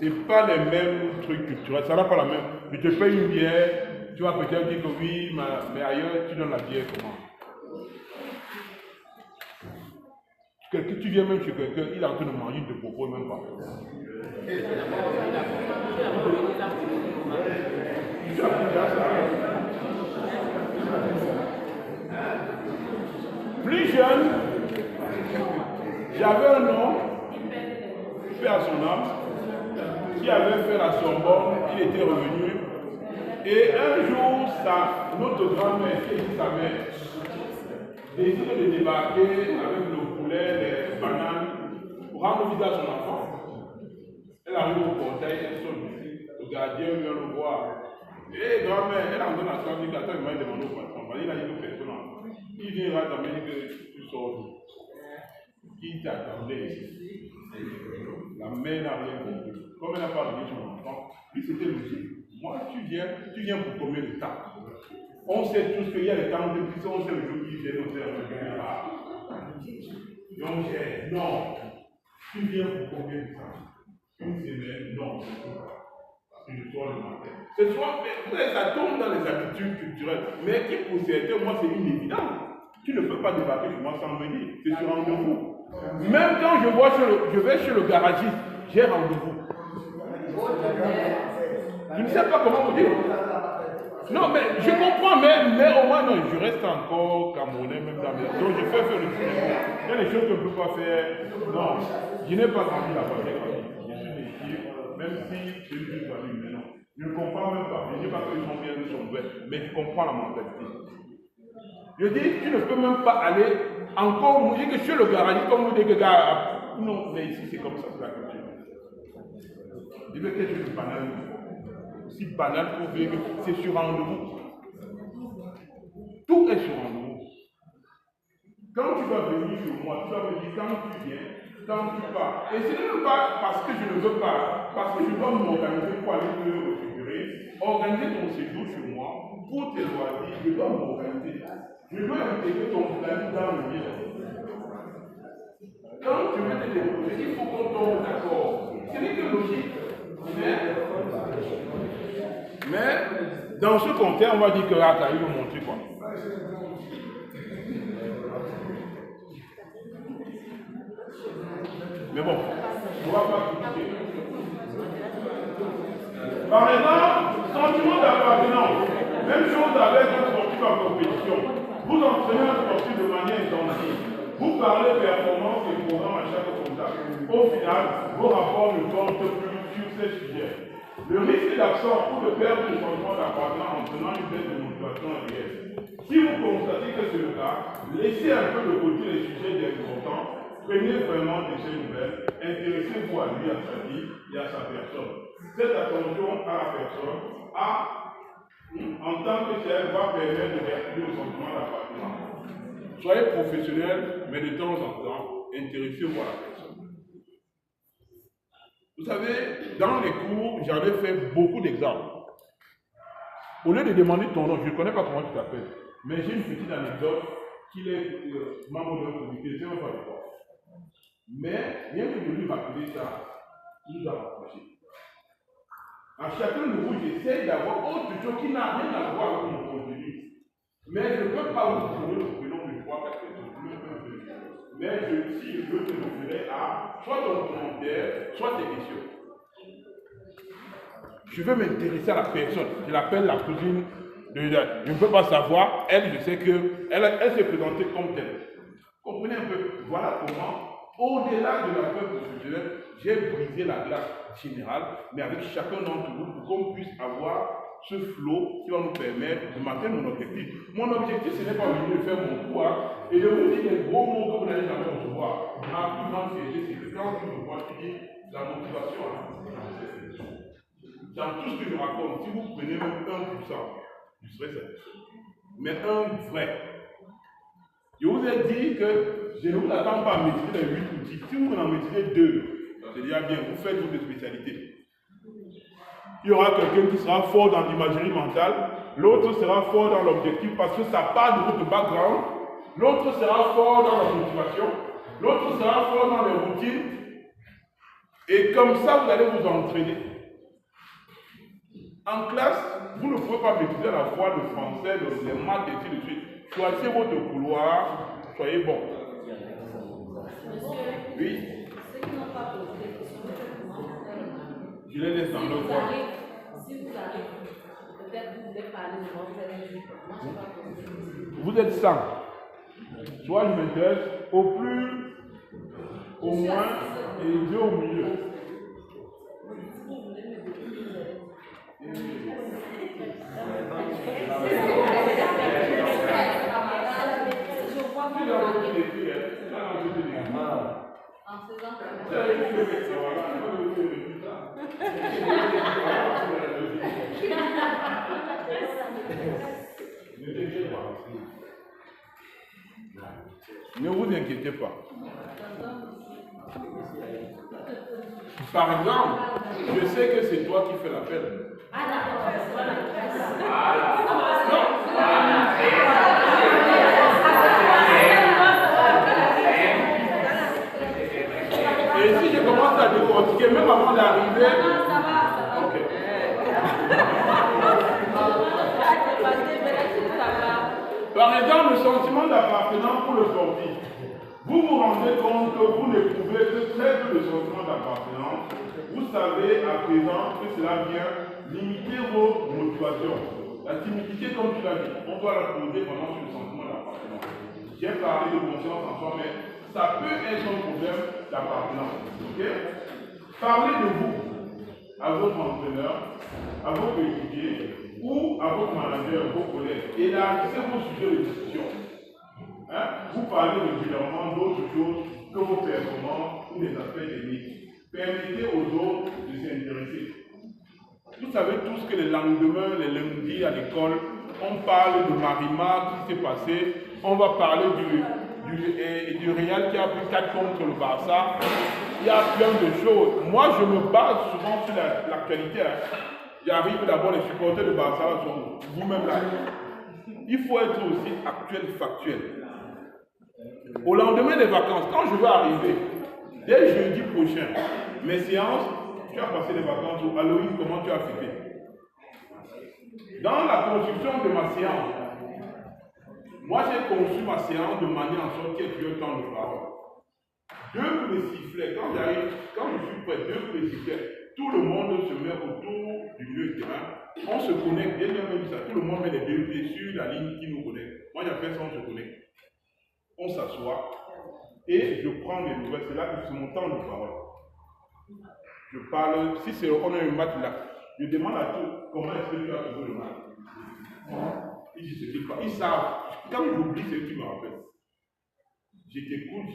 [SPEAKER 1] C'est pas les mêmes trucs culturels, ça n'a pas la même. Je te paye une bière, tu vas peut-être dire que oui, mais ailleurs, tu donnes la bière comment? Tu viens même chez quelqu'un, il est en train de manger, il ne te propose même pas. Tu as déjà ça. Plus jeune, j'avais un homme, fait à son âme, qui avait fait la Sorbonne, il était revenu. Et un jour, notre grand-mère, qui était sa mère, décide de débarquer avec le poulet, les bananes, pour rendre visite à son enfant. Elle arrive au portail, elle sonne. Le gardien vient le voir. Et grand-mère, elle en donne à sa vie, attends, il m'a demandé au patron. Il a dit que personne n'a. Il vient là, t'amener que tu sors. Qui t'attendait ici? La mère n'a rien compris. Comme elle n'a pas regardé son enfant, lui c'était logique. Moi, tu viens pour combien de temps? On sait tous qu'il y a les temps de plus, on sait le jour qui vient, on sait le jour. Donc, non. Tu viens pour combien de temps? Une semaine? Non. Une soir le matin. Ce soir, ça tombe dans les habitudes culturelles. Mais qui pour certains, moi, c'est inévident. Tu ne peux pas débarquer chez moi sans venir. C'est sur rendez-vous. Même quand je vais chez le garagiste, j'ai rendez-vous. Je ne sais pas comment vous dire. Non, mais je comprends, mais au moins, non, je reste encore camerounais, même dans mes... Donc, je fais faire le cinéma. Il y a des choses que je ne peux pas faire. Non, je n'ai pas grandi là-bas, j'ai grandi. Je suis ici, même si j'ai une vie famille, mais non. Je ne comprends même pas. Je ne dis pas qu'ils sont bien, ils sont mauvais, mais je comprends la mentalité. Je dis, tu ne peux même pas aller encore mouiller que chez le garagiste, comme vous dites que gars, non, mais ici c'est comme ça, c'est la culture. Je veux quelque chose de banal. Si banal pour dire que c'est sur rendez-vous. Tout est sur rendez-vous. Quand tu vas venir chez moi, tu vas me dire quand tu viens, quand tu pars. Et ce n'est même pas parce que je ne veux pas, parce que je dois m'organiser pour aller te récupérer, organiser ton séjour chez moi, pour tes loisirs, je dois m'organiser. Je dois intégrer ton planning dans le mien. Quand tu veux te déposer, il faut qu'on tombe d'accord. Ce n'est que logique. Mais dans ce contexte, on va dire que là, tu as eu le montrer quoi. Mais bon, on va pas critiquer. Par exemple, sentiment d'appartenance. Même chose avec un sportif en compétition. Vous entraînez un sportif de manière intensive. Vous parlez performance et programme à chaque contact. Au final, vos rapports ne portent plus sur ces sujets. Le risque d'absence ou de perdre le sentiment d'appartenance entraînant une baisse de motivation réelle. Si vous constatez que c'est le cas, laissez un peu de côté les sujets importants. Prenez vraiment des choses nouvelles, intéressez-vous à lui, à sa vie et à sa personne. Cette attention à la personne, en tant que chef, va permettre de réactiver le sentiment d'appartenance. Soyez professionnel, mais de temps en temps, intéressez-vous à la personne. Vous savez, dans les cours, j'avais fait beaucoup d'exemples. Au lieu de demander ton nom, je ne connais pas comment tu t'appelles, mais j'ai une petite anecdote qu'il est membre de notre comité, je ne sais pas de quoi. Mais rien que de lui rappeler ça, il nous a rapprochés. À chacun de vous, j'essaie d'avoir autre chose qui n'a rien à voir avec mon contenu. Mais je ne peux pas vous trouver le prénom de 3 personnes. Mais si je veux te référer à soit ton commentaire, soit tes questions. Je veux m'intéresser à la personne. Je l'appelle la cousine de je ne peux pas savoir. Elle, je sais qu'elle s'est présentée comme telle. Comprenez un peu. Voilà comment. Au-delà de la peur professionnelle, j'ai brisé la glace générale, mais avec chacun d'entre vous, pour qu'on puisse avoir ce flot qui va nous permettre de maintenir mon objectif. Mon objectif, ce n'est pas venir faire mon pouvoir et de vous dire des gros mots que vous n'allez jamais recevoir. Ma plus grande fierté, c'est que quand tu me vois, tu dis la motivation. Dans tout ce que je raconte, si vous prenez même 1%, je serai satisfait. Mais un vrai. Je vous ai dit que je ne vous attends pas à maîtriser les 8 outils. Si vous en maîtrisez 2, c'est déjà bien, vous faites votre spécialité. Il y aura quelqu'un qui sera fort dans l'imagerie mentale, l'autre sera fort dans l'objectif parce que ça part de votre background, l'autre sera fort dans la motivation, l'autre sera fort dans les routines, et comme ça vous allez vous entraîner. En classe, vous ne pouvez pas maîtriser la fois le français, les maths et ainsi de suite. Choisissez votre couloir, soyez bon.
[SPEAKER 7] Monsieur,
[SPEAKER 1] Oui.
[SPEAKER 7] ceux qui n'ont pas posé des questions,
[SPEAKER 1] Je les laisse dans
[SPEAKER 6] Si
[SPEAKER 1] leur
[SPEAKER 6] vous
[SPEAKER 1] coin.
[SPEAKER 6] arrivez, peut-être vous voulez parler de moi, vous allez dire, moi je ne sais pas comment.
[SPEAKER 1] Vous êtes 100. Soit je m'intéresse au plus, au moins, et 2 au milieu.
[SPEAKER 6] Si vous voulez me décrire, vous allez dire. Je vois que vous en faisant
[SPEAKER 1] Ne vous inquiétez pas. Par exemple, je sais que c'est toi qui fais l'appel. Et si je commence à décortiquer, même avant d'arriver. Ok. Par exemple, le sentiment d'appartenance pour le sportif. Vous vous rendez compte que vous n'éprouvez que très peu de sentiment d'appartenance. Vous savez à présent que cela vient limiter vos motivations. La timidité, comme tu l'as dit, on doit la poser vraiment sur le sentiment d'appartenance. J'ai parlé de confiance en soi, mais ça peut être un problème d'appartenance. Okay? Parlez de vous à votre entraîneur, à vos coéquipiers ou à votre manager, vos collègues. Élargissez vos sujets de discussion. Hein? Vous parlez régulièrement d'autres choses que vos performances ou des aspects techniques. Permettez aux autres de s'intéresser. Vous savez tous que les lendemains, les lundis à l'école, on parle de Marima, qui s'est passé. On va parler du Real qui a pris 4 contre le Barça. Il y a plein de choses. Moi, je me base souvent sur l'actualité. J'arrive d'abord, les supporters de Barça sont vous-même là. Il faut être aussi actuel, factuel. Au lendemain des vacances, quand je vais arriver, dès jeudi prochain, mes séances, tu as passé les vacances au Halloween, comment tu as fêté? Dans la construction de ma séance, moi j'ai conçu ma séance de manière à sorte qu'il y ait plus temps de parole. 2 coups de sifflet, quand je suis prêt, 2 coups de sifflet, tout le monde se met autour du milieu de terrain. On se connecte, bien même ça, tout le monde met les 2 pieds sur la ligne qui nous connecte. Moi j'appelle ça, on se connecte. On s'assoit et je prends des nouvelles. C'est là que c'est mon temps de parole. Je parle, si on a un match là, je demande à tout, comment est-ce que tu as trouvé le match? Ils disent ce qu'ils parlent. Ils savent. Quand j'oublie, c'est que tu me rappelles. J'écoute.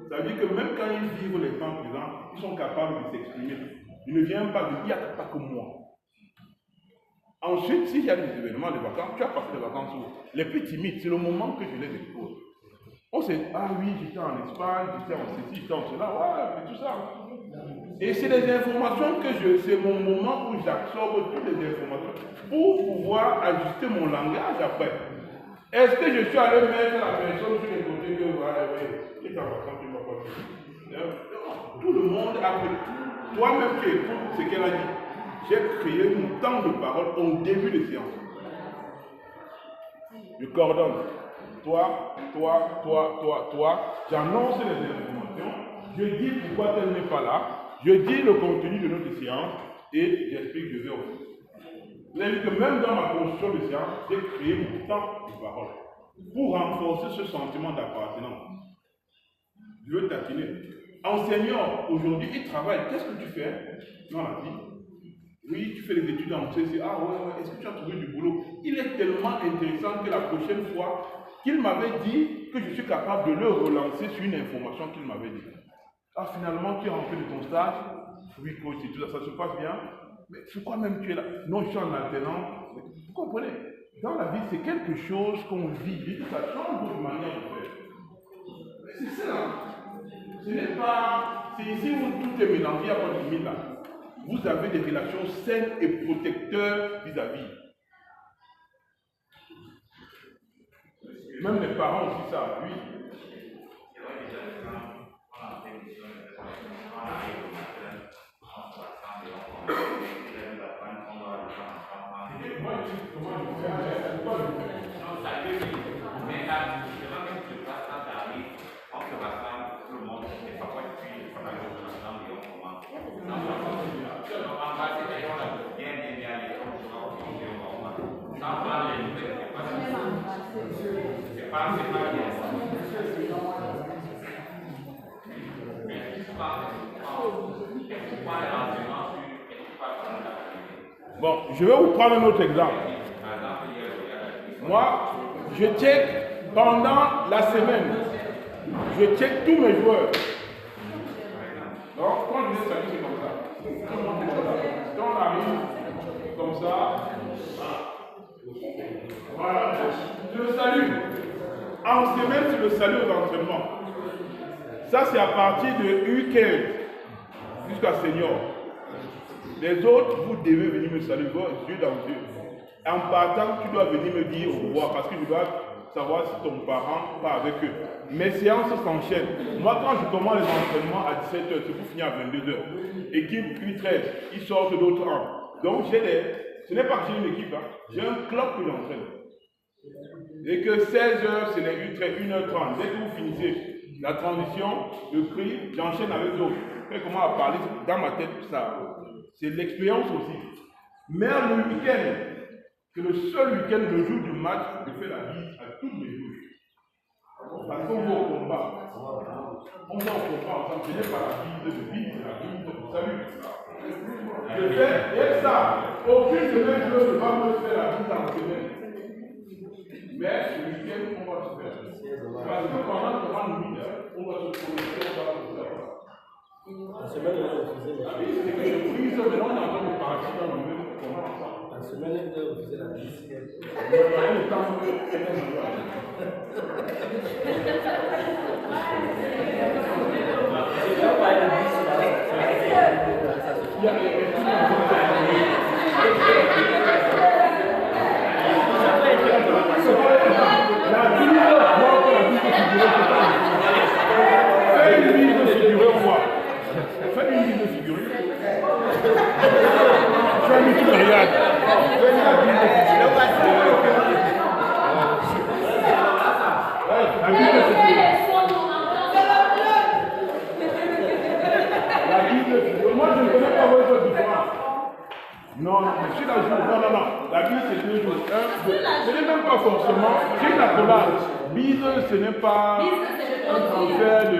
[SPEAKER 1] Ça veut dire que même quand ils vivent les temps présents, ils sont capables de s'exprimer. Ils ne viennent pas de dire, il n'y a pas que moi. Ensuite, s'il y a des événements de vacances, tu as passé des vacances où les plus timides, c'est le moment que je les expose. On sait, ah oui, j'étais en Espagne, j'étais en ceci, j'étais en cela, ouais, tout ça. Et c'est des informations que c'est mon moment où j'absorbe toutes les informations pour pouvoir ajuster mon langage après. Est-ce que je suis allé mettre la personne sur les côtés que voilà, oui, et en vacances, tu ne vas pas dire. Tout le monde a fait. Toi-même, tu écoutes ce qu'elle a dit. J'ai créé un temps de parole au début de séance. Je coordonne. Toi. J'annonce les informations. Je dis pourquoi elle n'est pas là. Je dis le contenu de notre séance et j'explique, je vais aussi. Vous avez vu que même dans ma construction de séance, j'ai créé mon temps de parole pour renforcer ce sentiment d'appartenance. Je veux taquiner. Enseignant, aujourd'hui, il travaille. Qu'est-ce que tu fais dans la vie? Oui, tu fais des études en CC. Ah ouais, est-ce que tu as trouvé du boulot? Il est tellement intéressant que la prochaine fois qu'il m'avait dit que je suis capable de le relancer sur une information qu'il m'avait dit. Ah, finalement, tu es rentré de ton stage? Oui, coach, et tout ça, ça se passe bien. Mais pourquoi même tu es là? Non, je suis en alternance. Vous comprenez? Dans la vie, c'est quelque chose qu'on vit. Ça change votre manière de faire. C'est ça. Ce n'est pas. C'est ici où tout est mélangé, il n'y a pas de limite là. Vous avez des relations saines et protecteurs vis-à-vis. Même les parents aussi savent, oui.
[SPEAKER 4] C'est pas bien.
[SPEAKER 1] Bon, je vais vous prendre un autre exemple. Moi, je check pendant la semaine. Je check tous mes joueurs. Donc, quand je vais saluer, c'est comme ça. Quand on arrive, comme ça, voilà, je le salue. En semaine, c'est le salut aux entraînements. Ça, c'est à partir de U15 jusqu'à senior. Les autres, vous devez venir me saluer, Dieu dans Dieu. En partant, tu dois venir me dire au revoir parce que je dois savoir si ton parent part avec eux. Mes séances s'enchaînent. Moi, quand je commence les entraînements à 17h, c'est pour finir à 22h. Équipe U13, ils sortent d'autres ans. Donc, ce n'est pas que j'ai une équipe, hein. J'ai un club que j'entraîne. Et que 16h, c'est les U13, 1h30. Dès que vous finissez la transition, le cri, j'enchaîne avec d'autres. Et comment à parler dans ma tête, ça, c'est l'expérience aussi. Mais le week-end, c'est le seul week-end, le jour du match, je fais la bise à tous mes jours. Parce qu'on va au combat. On va au combat ensemble. Ce n'est pas la bise, la bise, salut. Je fais, et ça, aucune semaine, je ne vais pas me faire la bise en semaine. Mais le week-end, on va se faire. Parce que pendant qu'on va nous dire, on va se connecter, on va se faire.
[SPEAKER 2] La semaine, on faisait
[SPEAKER 1] la bise, c'est que je prise, maintenant on est en train de partir dans le même combat ensemble.
[SPEAKER 2] la semaine, on faisait la bise.
[SPEAKER 1] Fais une bise de figuré au revoir. Fais une bise de figuré. Fais une bise de regarde. Fais une bise de figuré. La bise de figuré. La bise de figuré. Moi, je ne connais pas votre différence. Non, je suis la joue. Non. La bise, c'est 2 jours. Ce n'est même pas forcément. J'ai une accolade. Bise, ce n'est pas un transfert de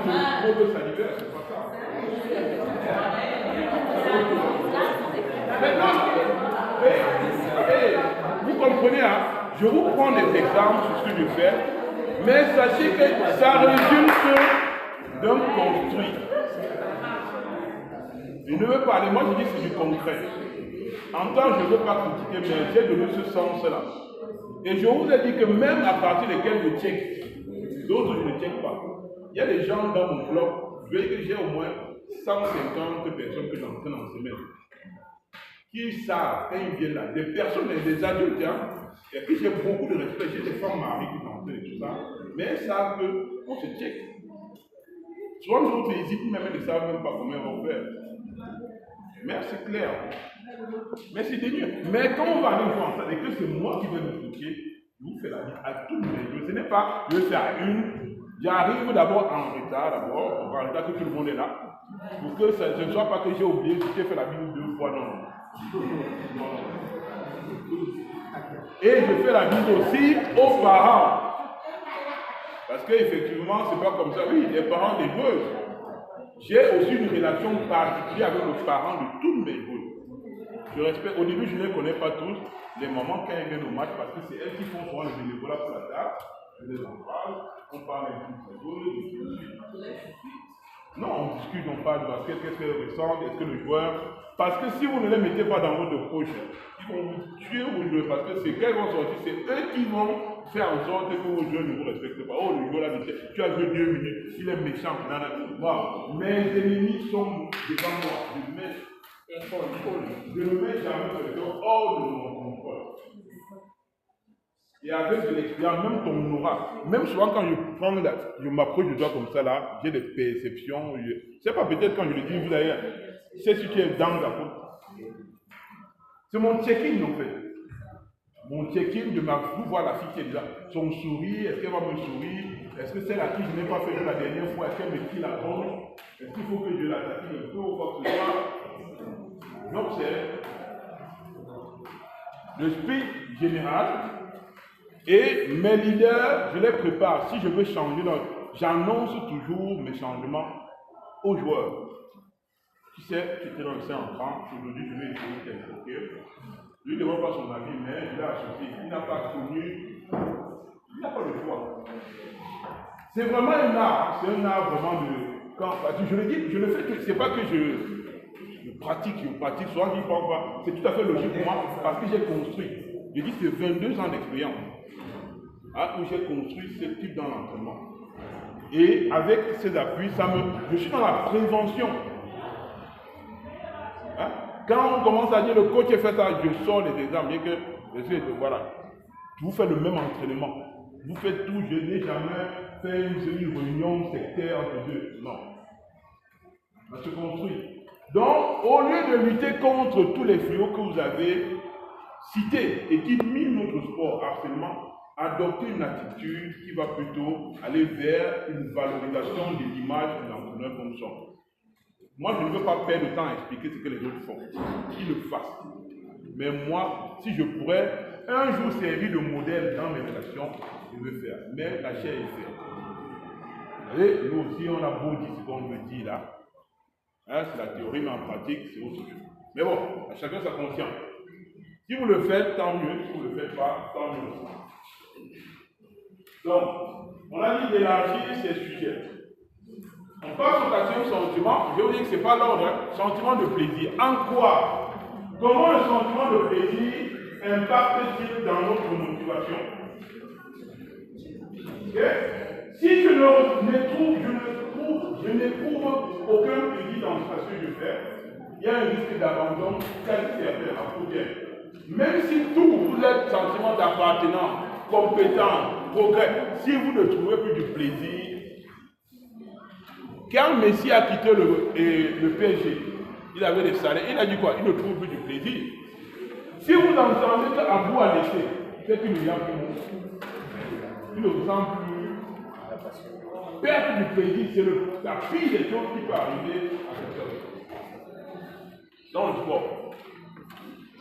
[SPEAKER 1] mauvaise salivaire, c'est pas ça. Maintenant, vous comprenez, hein, je vous prends des exemples sur ce que je fais, mais sachez que ça résulte d'un construit. Je ne veux pas aller, moi je dis que c'est du concret. En temps, je ne veux pas critiquer, mais j'ai donné ce sens-là. Et je vous ai dit que même à partir desquels je check, d'autres je ne check pas. Il y a des gens dans mon blog, je veux dire que j'ai au moins 150 personnes que j'entraîne en semaine. Qui savent, quand ils viennent là, des personnes, des adultes, hein, et puis j'ai beaucoup de respect, j'ai des femmes mariées qui s'entraînent et tout ça, mais elles savent qu'on se check. Souvent, les autres hésitent même, ils ne savent même pas comment ils vont faire. Mais c'est clair. Mais c'est dénué. Mais quand on va aller jouer ensemble et que c'est moi qui vais me coacher, je vous fais la vie à tous les jours. Ce n'est pas, je vais faire une. J'arrive d'abord en retard, que tout le monde est là. Pour que ce ne soit pas que j'ai oublié, que j'ai fait la vie 2 fois, non. Et je fais la bise aussi aux parents. Parce qu'effectivement, c'est pas comme ça. Oui, les parents des joueurs. J'ai aussi une relation particulière avec les parents de tous mes joueurs. Je respecte, au début, je ne les connais pas tous. Les mamans, quand elles viennent au match, parce que c'est elles qui font souvent le bénévolat pour la table. Je les en parle. On parle un peu de non, on discute, on parle de basket, qu'est-ce qu'elles ressentent, est-ce que le joueur. Parce que si vous ne les mettez pas dans votre poche, ils vont vous tuer vos joueurs. Parce que c'est qu'elles vont sortir, c'est eux qui vont faire en sorte que vos joueurs ne vous respectent pas. Oh, le joueur là, tu as joué 2 minutes, il est méchant. Wow. Mes ennemis sont devant moi. Je ne mets jamais quelqu'un hors de mon contrôle. Et avec de l'expérience, même ton aura, même souvent quand je m'approche de toi comme ça là, j'ai des perceptions. Je ne sais pas, peut-être quand je le dis, vous d'ailleurs, c'est ce qui est dans la faute. C'est mon check-in en fait. Mon check-in de vous voir la fille qui est déjà, son sourire, est-ce qu'elle va me sourire? Est-ce que celle à qui je n'ai pas fait la dernière fois, est-ce qu'elle me tire la tronche? Est-ce qu'il faut que je la taquine un peu ou quoi que ce soit? Donc c'est le speech général. Et mes leaders, je les prépare. Si je veux changer, j'annonce toujours mes changements aux joueurs. Tu sais, tu étais dans le sein en train, aujourd'hui je vais essayer tel truc. Lui ne demande pas son avis, mais il l'ai associé. Il n'a pas connu, il n'a pas le choix. C'est vraiment un art, c'est un art vraiment de... Quand, je le dis, je le fais, c'est pas que je pratique, souvent je pense pas. C'est tout à fait logique pour moi, parce que j'ai construit. Je dis que c'est 22 ans d'expérience où j'ai construit ce type dans l'entraînement. Et avec ces appuis, je suis dans la prévention. Hein? Quand on commence à dire le coach a fait ça, je sors les exemples, bien que, voilà, vous faites le même entraînement. Vous faites tout, je n'ai jamais fait une réunion sectaire entre deux. Non. Ça se construit. Donc, au lieu de lutter contre tous les fléaux que vous avez cités et qui minent notre sport harcèlement, adoptez une attitude qui va plutôt aller vers une valorisation de l'image de l'entraîneur comme ça. Moi, je ne veux pas perdre de temps à expliquer ce que les autres font. Qu'ils le fassent. Mais moi, si je pourrais un jour servir de modèle dans mes relations, je veux faire. Mais la chair est faite. Vous savez, nous aussi, on a beau dire ce qu'on veut dire là. Hein, c'est la théorie, mais en pratique, c'est autre chose. Mais bon, à chacun sa conscience. Si vous le faites, tant mieux. Si vous ne le faites pas, tant mieux. Donc, on a dit d'élargir ces sujets. On passe au quatrième sentiment. Je vais vous dire que ce n'est pas l'ordre. Hein. Sentiment de plaisir. En quoi? Comment le sentiment de plaisir impacte-t-il dans notre motivation? Okay? Si je n'éprouve aucun plaisir dans ce que je fais, il y a un risque d'abandon quasi certain à court terme. Même si tout vous êtes sentiment d'appartenance, compétence, progrès, si vous ne trouvez plus du plaisir, quand Messi a quitté le PSG, il avait des salaires, il a dit quoi? Il ne trouve plus du plaisir. Si vous entendez qu'à vous à laisser, c'est qu'il n'y a plus. Il ne ressent plus. Perdre du plaisir, c'est la pire des choses qui peut arriver à quelqu'un. Dans le sport.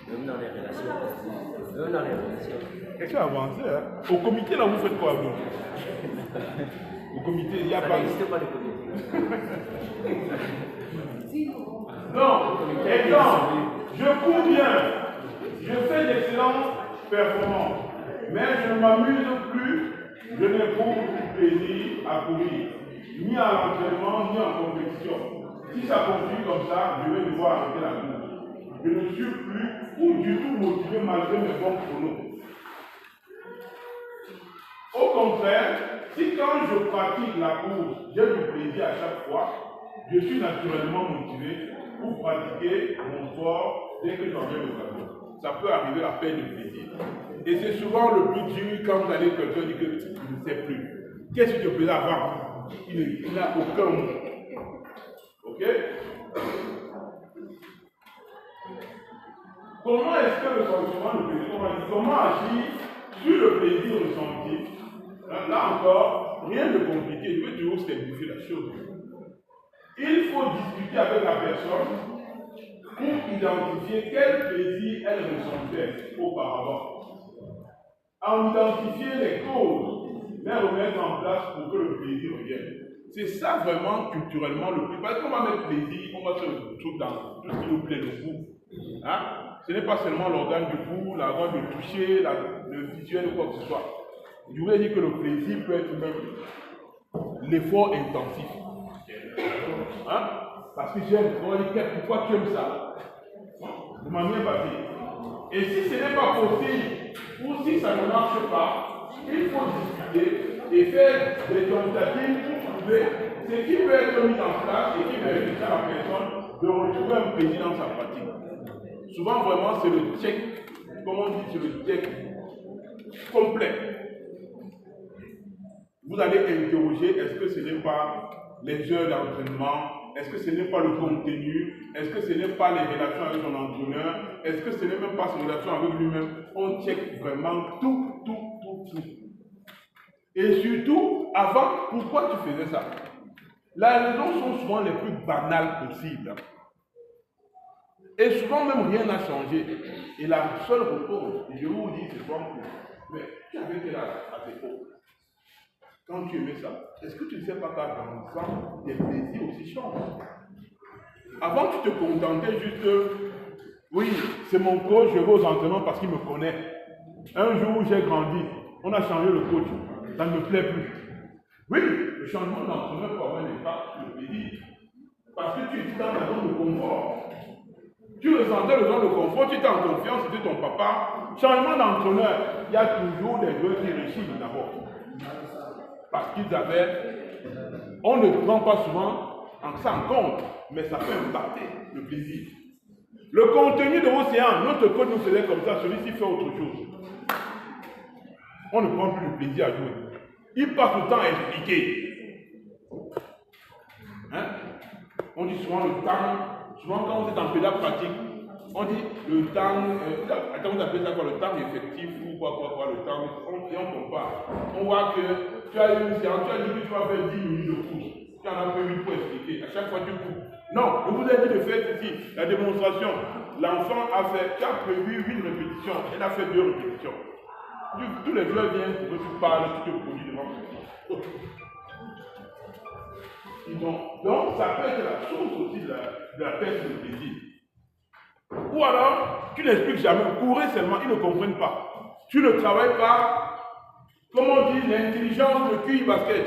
[SPEAKER 2] Même dans les relations.
[SPEAKER 1] Qu'est-ce que avancé, hein? Au comité, là, vous faites quoi, vous? Au comité, il n'y a pas...
[SPEAKER 2] Ça n'existe pas de comité.
[SPEAKER 1] Non, exemple, je cours bien, je fais d'excellentes performances, mais je ne m'amuse plus, je n'éprouve plus de plaisir à courir, ni à l'entraînement, ni en compétition. Si ça continue comme ça, je vais devoir arrêter la course. Je ne suis plus ou du tout motivé malgré mes bons chronos. Au contraire, si quand je pratique la course, j'ai du plaisir à chaque fois, je suis naturellement motivé pour pratiquer mon sport dès que j'en ai l'occasion. Ça peut arriver à perdre de plaisir. Et c'est souvent le plus dur quand vous allez quelqu'un dire que je ne sais plus. Qu'est-ce que je faisais avant? Il n'a aucun mot. Ok? Comment est-ce que le sentiment de plaisir, comment agir sur le plaisir ressenti? Là encore, rien de compliqué, je veux toujours simplifier la chose. Il faut discuter avec la personne pour identifier quel plaisir elle ressentait auparavant. En identifier les causes, les remettre en place pour que le plaisir revienne. C'est ça vraiment culturellement le plus. Parce qu'on va mettre plaisir, on va se retrouver dans tout ce qui nous plaît, le goût. Hein? Ce n'est pas seulement l'organe du goût, l'organe de toucher, le visuel ou quoi que ce soit. Je voulais dire que le plaisir peut être même l'effort intensif. Hein? Parce que j'aime, on va dire pourquoi tu aimes ça? De manière basée. Et si ce n'est pas possible, ou si ça ne marche pas, il faut discuter et faire des tentatives pour trouver ce qui peut être mis en place et qui permet à la personne de retrouver un plaisir dans sa pratique. Souvent, vraiment, c'est le check, comment on dit, c'est le check complet. Vous allez interroger, est-ce que ce n'est pas les heures d'entraînement, est-ce que ce n'est pas le contenu, est-ce que ce n'est pas les relations avec son entraîneur, est-ce que ce n'est même pas ses relations avec lui-même. On check vraiment tout. Et surtout, avant, pourquoi tu faisais ça? Les raisons sont souvent les plus banales possibles. Et souvent même rien n'a changé. Et la seule réponse, je vous dis, c'est quoi? Mais tu avais quel âge à tes époques? Quand tu aimais ça, est-ce que tu ne sais pas qu'à l'enfant, tes plaisirs aussi changent? Avant, tu te contentais juste, oui, c'est mon coach, je vais aux entraînements parce qu'il me connaît. Un jour où j'ai grandi, on a changé le coach, ça ne me plaît plus. Oui, le changement d'entraîneur peut avoir un impact sur le plaisir. Parce que tu étais dans la zone de confort. Tu ressentais le zone de confort, tu étais en confiance, c'était ton papa. Changement d'entraîneur, il y a toujours des joueurs qui réussissent d'abord. Parce qu'ils avaient, on ne prend pas souvent ça en compte, mais ça peut impacter le plaisir. Le contenu de l'océan, notre coach nous faisait comme ça, celui-ci fait autre chose. On ne prend plus le plaisir à jouer. Il passe le temps à expliquer. Hein? On dit souvent le temps, souvent quand on est en pédale pratique, on dit le temps, attends, on appelle ça quoi, le temps effectif ou quoi, le temps, et on compare. On voit que tu as eu une séance, tu as dit que tu vas faire 10 minutes de course. Tu en as fait 8 pour expliquer. À chaque fois, tu coupes. Non, je vous ai dit de faire ceci, la démonstration. L'enfant a fait, tu as prévu 8 répétitions, elle a fait 2 répétitions. Tous les joueurs viennent pour que tu parles, tu te produis devant eux. Donc, ça peut être la source aussi de la perte de plaisir. Ou alors, tu n'expliques jamais, courez seulement, ils ne comprennent pas. Tu ne travailles pas, comme on dit, l'intelligence de QI basket.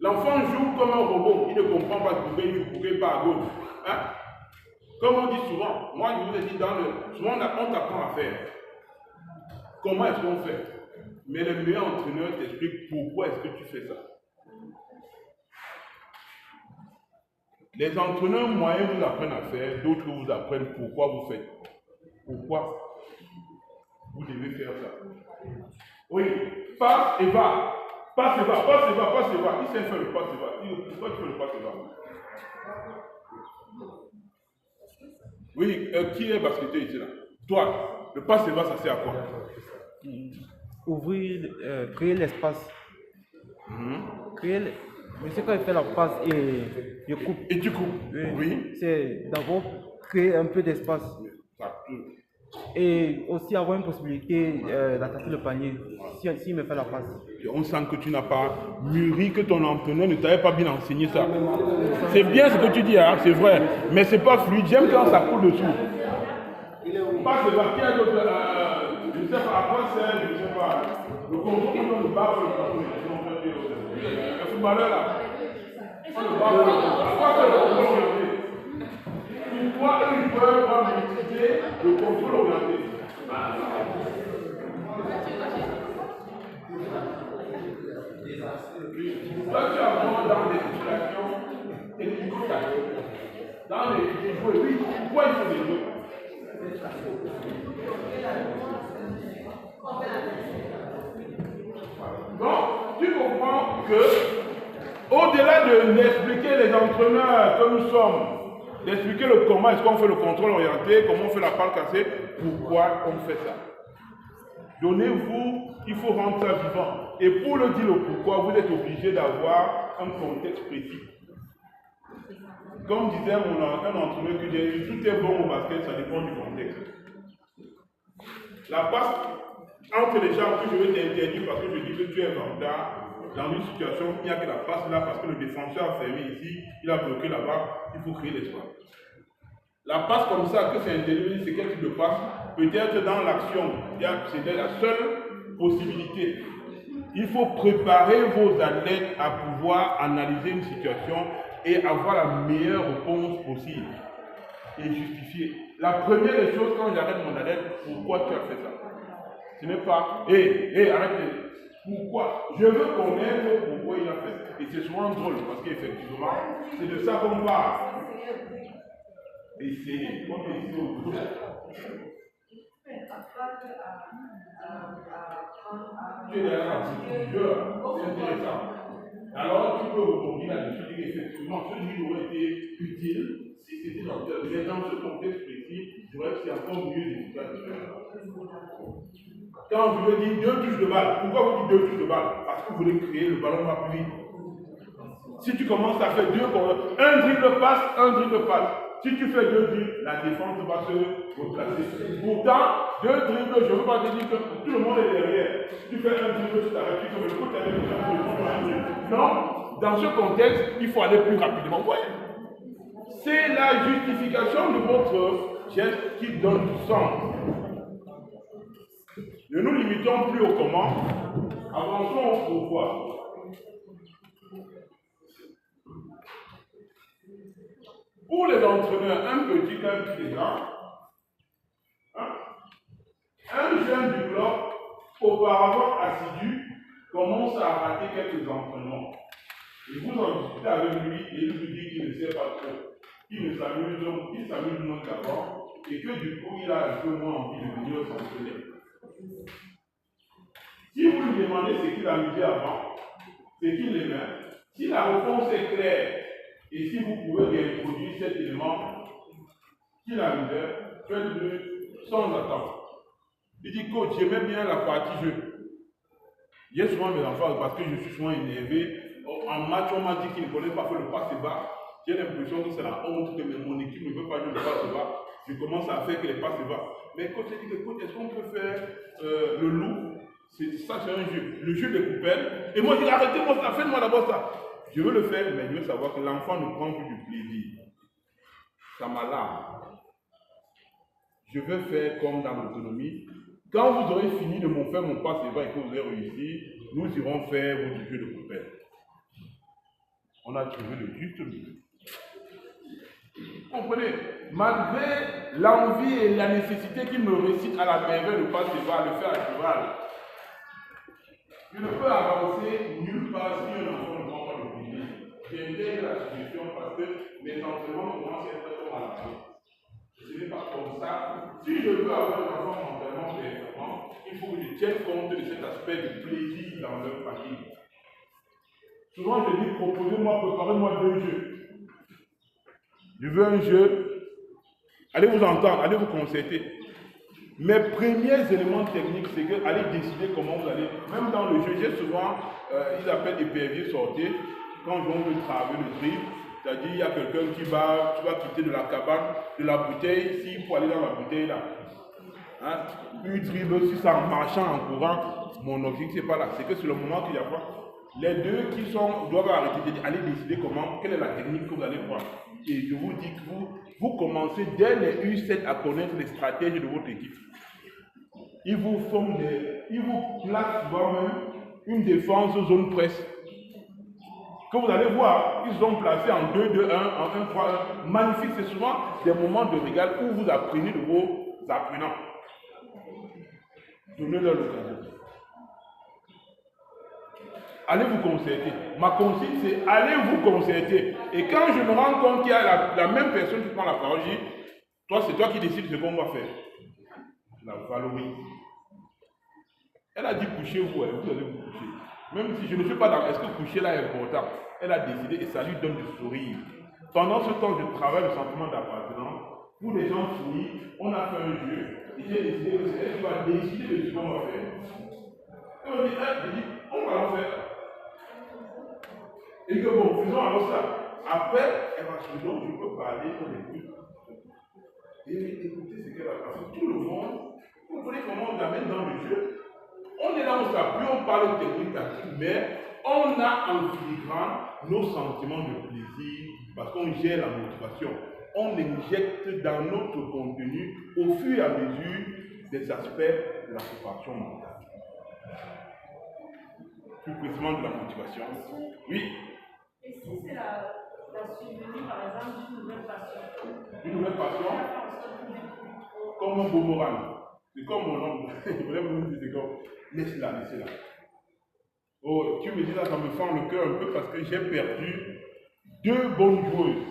[SPEAKER 1] L'enfant joue comme un robot, il ne comprend pas courir pas à gauche. Hein? Comme on dit souvent, moi je vous ai dit, souvent on t'apprend à faire. Comment est-ce qu'on fait? Mais le meilleur entraîneur t'explique pourquoi est-ce que tu fais ça. Les entraîneurs moyens vous apprennent à faire, d'autres vous apprennent pourquoi vous faites. Pourquoi vous devez faire ça. Oui, passe et va. Passe et va, passe et va, passe et va. Il sait faire le passe et va. Pourquoi tu fais le passe et va? Oui, qui est basketteur ici là? Toi, le passe et va, ça sert à quoi?
[SPEAKER 8] Ouvrir, créer l'espace. Mais c'est quand il fait la passe et je coupe.
[SPEAKER 1] Et tu coupes? Oui.
[SPEAKER 8] C'est d'abord créer un peu d'espace. Et aussi avoir une possibilité d'attaquer le panier s'il me fait la passe.
[SPEAKER 1] On sent que tu n'as pas mûri, que ton entraîneur ne t'avait pas bien enseigné ça. C'est bien ce que tu dis, hein, c'est vrai. Mais c'est pas fluide. J'aime quand ça coule dessous. Pas de qui a d'autres. Je ne sais pas à quoi c'est, je ne sais pas. Le contrôle, on le bat pour le contrôle. Le footballeur là. On le bat pour le contrôle. À quoi c'est le contrôle orienté? Pourquoi un joueur va utiliser le contrôle orienté? Toi, tu apprends dans les situations éducatives, dans les joueurs, oui, pourquoi il faut des joueurs? Donc, tu comprends que, au-delà d'expliquer les entraîneurs que nous sommes, d'expliquer le comment est-ce qu'on fait le contrôle orienté, comment on fait la balle cassée, pourquoi on fait ça. Donnez-vous, il faut rendre ça vivant. Et pour le dire le pourquoi, vous êtes obligé d'avoir un contexte précis. Comme disait un entraîneur que j'ai dit, tout est bon au basket, ça dépend du contexte. La passe entre les gens que je vais t'interdire parce que je dis que tu es en retard, dans une situation, il n'y a que la passe là parce que le défenseur a fermé ici, il a bloqué là-bas, il faut créer l'espace. La passe comme ça, que c'est interdit, c'est quel type de passe? Peut-être dans l'action, c'est la seule possibilité. Il faut préparer vos athlètes à pouvoir analyser une situation et avoir la meilleure réponse possible et justifier. La première des choses, quand j'arrête mon athlète, pourquoi tu as fait ça? Ce n'est pas, arrête, pourquoi? Je veux connaître pourquoi il a fait. Et c'est souvent drôle parce qu'effectivement, c'est de ça qu'on parle. Essayez, on est ici au groupe. Tu es derrière c'est intéressant. Alors tu peux rebondir là-dessus, dire effectivement, ce livre aurait été utile si c'était dans ce contexte précis, je dirais que c'est encore mieux d'efficace. Quand vous voulez dire 2 touches de balle, pourquoi vous dites 2 touches de balle? Parce que vous voulez créer, le ballon va plus vite. Si tu commences à faire 2 pour un dribble passe, Si tu fais 2 dribbles, la défense va pas se replacer. Pourtant, 2 dribbles, je ne veux pas te dire que tout le monde est derrière. Tu fais un dribble, tu t'arrêtes, tu fais le coup, tu arrêtes, non, dans ce contexte, il faut aller plus rapidement. Ouais. C'est la justification de votre geste qui donne du sens. Ne nous limitons plus au comment, avançons au pourquoi. Pour les entraîneurs, un petit exemple, un jeune du club, auparavant assidu, commence à rater quelques entraînements. Et vous en discutez avec lui et il vous dit qu'il ne sait pas trop. Il s'amuse donc d'abord et que du coup il a un peu moins envie de venir s'entraîner. Si vous lui demandez ce qu'il amusait avant, ce qu'il aimait, si la réponse est claire et si vous pouvez réintroduire cet élément qu'il amusait, faites-le sans attendre. Il dit, coach, j'aimais bien la partie jeu. Il y a souvent mes enfants, parce que je suis souvent énervé, en match, on m'a dit qu'ils ne connaissent pas faire le passe bas. J'ai l'impression que c'est la honte que mon équipe ne veut pas jouer le passe bas. Je commence à faire que les passes bas. Mais coach, j'ai dit que coach, est-ce qu'on peut faire le loup? Ça, c'est un jeu. Le jeu des coupelles. Et moi, je dis, arrêtez-moi ça, faites-moi d'abord ça. Je veux le faire, mais je veux savoir que l'enfant ne prend plus du plaisir. Ça m'alarme. Je veux faire comme dans l'autonomie. Quand vous aurez fini de me faire mon passe bas et que vous avez réussi, nous irons faire votre jeu de coupelles. On a trouvé le juste milieu. Comprenez, malgré l'envie et la nécessité qu'il me récite à la merveille le passe bas, le faire à cheval, je ne peux avancer nulle part si un enfant ne prend pas le plaisir. J'intègre la situation parce que mes entraînements commencent à être comme à la fin. Ce n'est pas comme ça. Si je veux avoir un enfant mentalement performant, il faut que je tienne compte de cet aspect de plaisir dans leur pratique. Souvent, je dis, proposez-moi, préparez-moi 2 jeux. Je veux un jeu. Allez vous entendre, allez vous concerter. Mes premiers éléments techniques, c'est que allez décider comment vous allez. Même dans le jeu, j'ai souvent, ils appellent épervier sortir. Quand on veut travailler le dribble, c'est-à-dire il y a quelqu'un qui va quitter de la cabane, de la bouteille, s'il faut aller dans la bouteille là. Hein? Lui dribble, si c'est en marchant, en courant, mon objectif c'est pas là. C'est que c'est le moment qu'il y a pas. Les deux qui doivent arrêter de dire, allez décider comment, quelle est la technique que vous allez voir. Et je vous dis que vous commencez dès les U7 à connaître les stratégies de votre équipe. Ils vous placent souvent même une défense zone presse. Que vous allez voir, ils sont placés en 2-2-1, en 1-3-1. Magnifique, c'est souvent des moments de régal où vous apprenez de vos apprenants. Donnez-leur l'occasion. Allez vous concerter. Ma consigne, c'est allez vous concerter. Et quand je me rends compte qu'il y a la même personne qui prend la parole, je dis, toi, c'est toi qui décides ce qu'on va faire. Je la valorise. Elle a dit couchez-vous, vous allez vous coucher. Même si je ne suis pas dans est-ce que coucher là est important. Elle a décidé et ça lui donne du sourire. Pendant ce temps, je travaille le sentiment d'appartenance. Pour les gens finis, on a fait un jeu. Et j'ai décidé que c'est elle qui va décider de ce qu'on va faire. Et on dit, on va le faire. Et que bon, faisons alors ça. Après, elle va se dire, donc je peux parler, on écoute. Et écoutez ce qu'elle va faire. Tout le monde, vous comprenez comment on l'amène dans le jeu. On est là, on s'appuie, on parle de technique tactique, mais on a en filigrane nos sentiments de plaisir parce qu'on gère la motivation. On injecte dans notre contenu au fur et à mesure des aspects de la préparation mentale. Plus précisément de la motivation. Oui.
[SPEAKER 7] Et si c'est la survenue, par exemple, d'une nouvelle passion?
[SPEAKER 1] Une nouvelle passion? Comme un boomerang. C'est comme mon nom. Vraiment, c'est comme. Laisse-la, laisse-la. Oh, tu me dis là, ça me fend le cœur un peu parce que j'ai perdu 2 bonnes joueuses.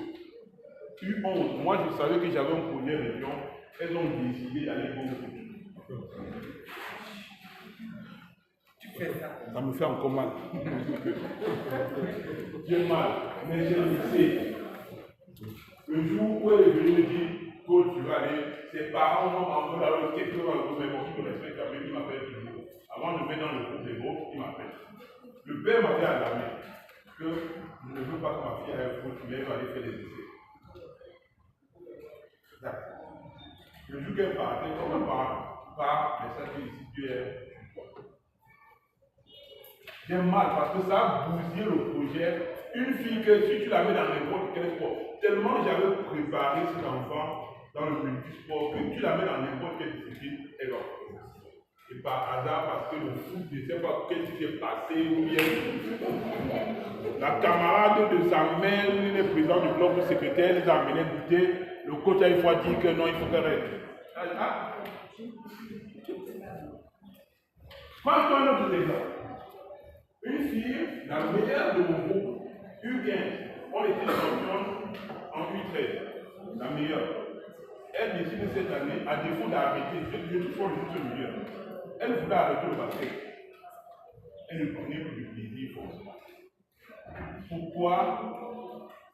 [SPEAKER 1] U11. Moi, je savais que j'avais un projet région. Elles ont décidé d'aller au foot. Tu fais ça. Ça me fait encore mal. J'ai mal, mais j'ai laissé. Le jour où elle est venue me dire, coach, tu vas aller, ses parents m'ont envoyé dans le quelque chose, mais bon, il me respecte quand même, il m'appelle toujours. Avant de mettre dans le groupe des groupes, il m'appelle. Le père m'avait alarmé que je ne veux pas que ma fille aille au foot, mais elle va aller faire des essais. Le jour qu'elle partait, comme un parent part, mais ça dit ici, tu es. J'ai mal parce que ça a bousillé le projet. Une fille que si tu la mets dans n'importe quel sport, tellement j'avais préparé cet enfant dans le multisport que tu la mets dans n'importe quelle discipline, elle va. Et par hasard, parce que le foot, je ne sais pas qu'est-ce qui s'est passé, ou bien la camarade de sa mère, le président du bloc, le secrétaire, les a amenés goûter. Le coach a une fois dit que non, il faut qu'elle reste. Prends un autre exemple. Une fille, la meilleure de mon groupe, U15, on était champion en U13, la meilleure. Elle décide cette année, à défaut d'arrêter, je trouve juste le meilleur. Elle voulait arrêter le basket. Elle ne prenait plus de plaisir forcément. Pourquoi?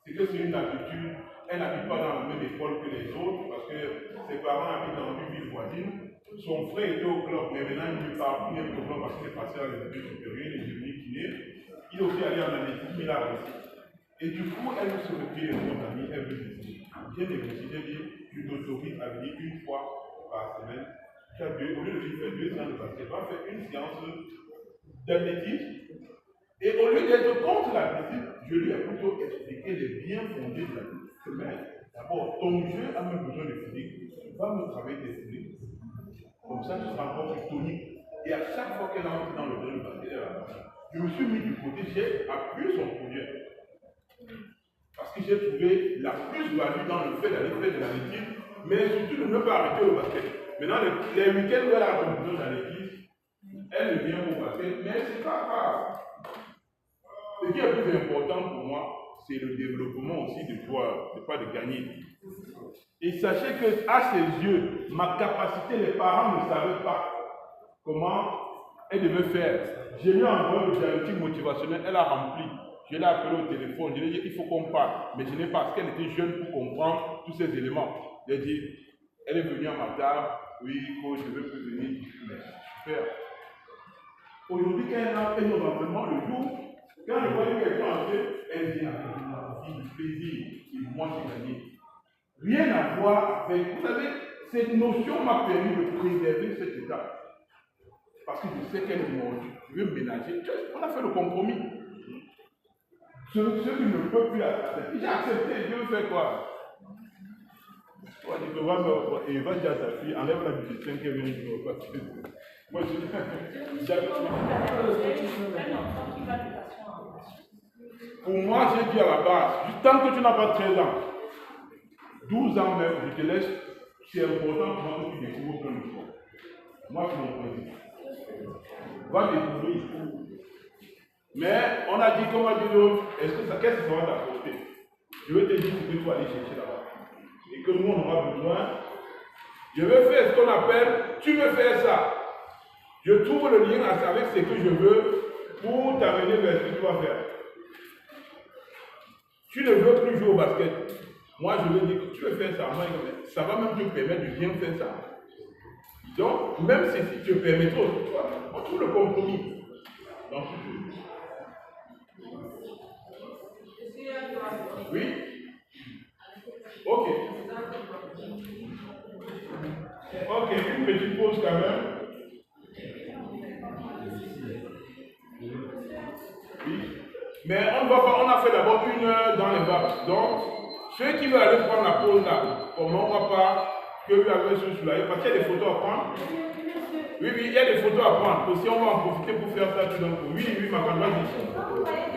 [SPEAKER 1] C'est que c'est une habitude. Elle n'habite pas dans la même école que les autres parce que ses parents habitent dans une ville voisine. Son frère était au club, mais maintenant il ne parle plus au club parce qu'il est passé à l'étude supérieure, il est devenu kiné. Il est aussi allé en athlétisme, il a réussi. Et du coup, elle se retire de son ami, elle veut décider. J'ai négocié, j'ai dit, je t'autorise à venir une fois par semaine. Au lieu de lui faire 2 séances de basket, on va faire une séance d'athlétisme. Et au lieu d'être contre l'athlétisme, je lui ai plutôt expliqué les biens fondés de l'athlétisme. D'abord, ton jeu a même besoin de physique. Tu vas me travailler tes physiques. Comme ça, tu seras encore plus tonique. Et à chaque fois qu'elle entre dans le jeu de basket, je me suis mis du côté, j'ai appuyé son projet. Parce que j'ai trouvé la plus-value dans le fait d'aller faire de l'athlétisme, mais surtout de ne pas arrêter le basket. Maintenant, les week-ends où elle a besoin d'athlétisme, elle vient au basket, mais c'est pas grave. Ce qui est plus important pour moi, c'est le développement aussi de toi, de pas de gagner. Et sachez que à ses yeux, ma capacité, les parents ne savaient pas comment elle devait faire. J'ai lui ai envoyé le diagnostic motivationnel, elle a rempli. Je l'ai appelé au téléphone, je lui ai dit il faut qu'on parle. Mais je n'ai pas, parce qu'elle était jeune pour comprendre tous ces éléments. J'ai dit, elle est venue à ma table, oui, coach, je veux plus venir. Mais super. Aujourd'hui, quand elle a fait nos entraînements le jour, quand je vois quelqu'un entrer, elle vient avec une envie, du plaisir, et moi j'ai gagné. Rien à voir avec, vous savez, cette notion m'a permis de préserver cette étape. Parce que je sais qu'elle est mordue, je veux ménager. On a fait le compromis. Ceux qui ne peuvent plus accepter, j'ai accepté, je veux faire quoi? Et va dire à sa fille, enlève la budget qu'elle vient de me passer. Moi, pour moi, j'ai dit à la base, tant que tu n'as pas 13 ans, 12 ans même, je te laisse, c'est important pour moi que tu découvres plein de choses. Moi, c'est mon principe. Va découvrir. Mais on a dit, comme a dit l'autre, qu'est-ce que ça va t'apporter? Je vais te dire ce que tu vas aller chercher là-bas. Et que nous, on aura besoin. Je vais faire ce qu'on appelle, tu veux faire ça. Je trouve le lien avec ce que je veux pour t'amener vers ce que tu vas faire. Tu ne veux plus jouer au basket. Moi, je veux dire que tu veux faire ça. Moi, ça va même te permettre de bien faire ça. Donc, même si tu te permets trop, on trouve le compromis. Donc, oui? Ok. Ok, une petite pause quand même. Oui. Mais on ne va pas, on a fait d'abord 1 heure dans les vagues. Donc, ceux qui veulent aller prendre la pause là, comment on ne va pas que vous avez ce sur là, parce qu'il y a des photos à prendre. Oui, il y a des photos à prendre. Aussi, on va en profiter pour faire ça tout d'un coup. Oui, ma grande, vas-y.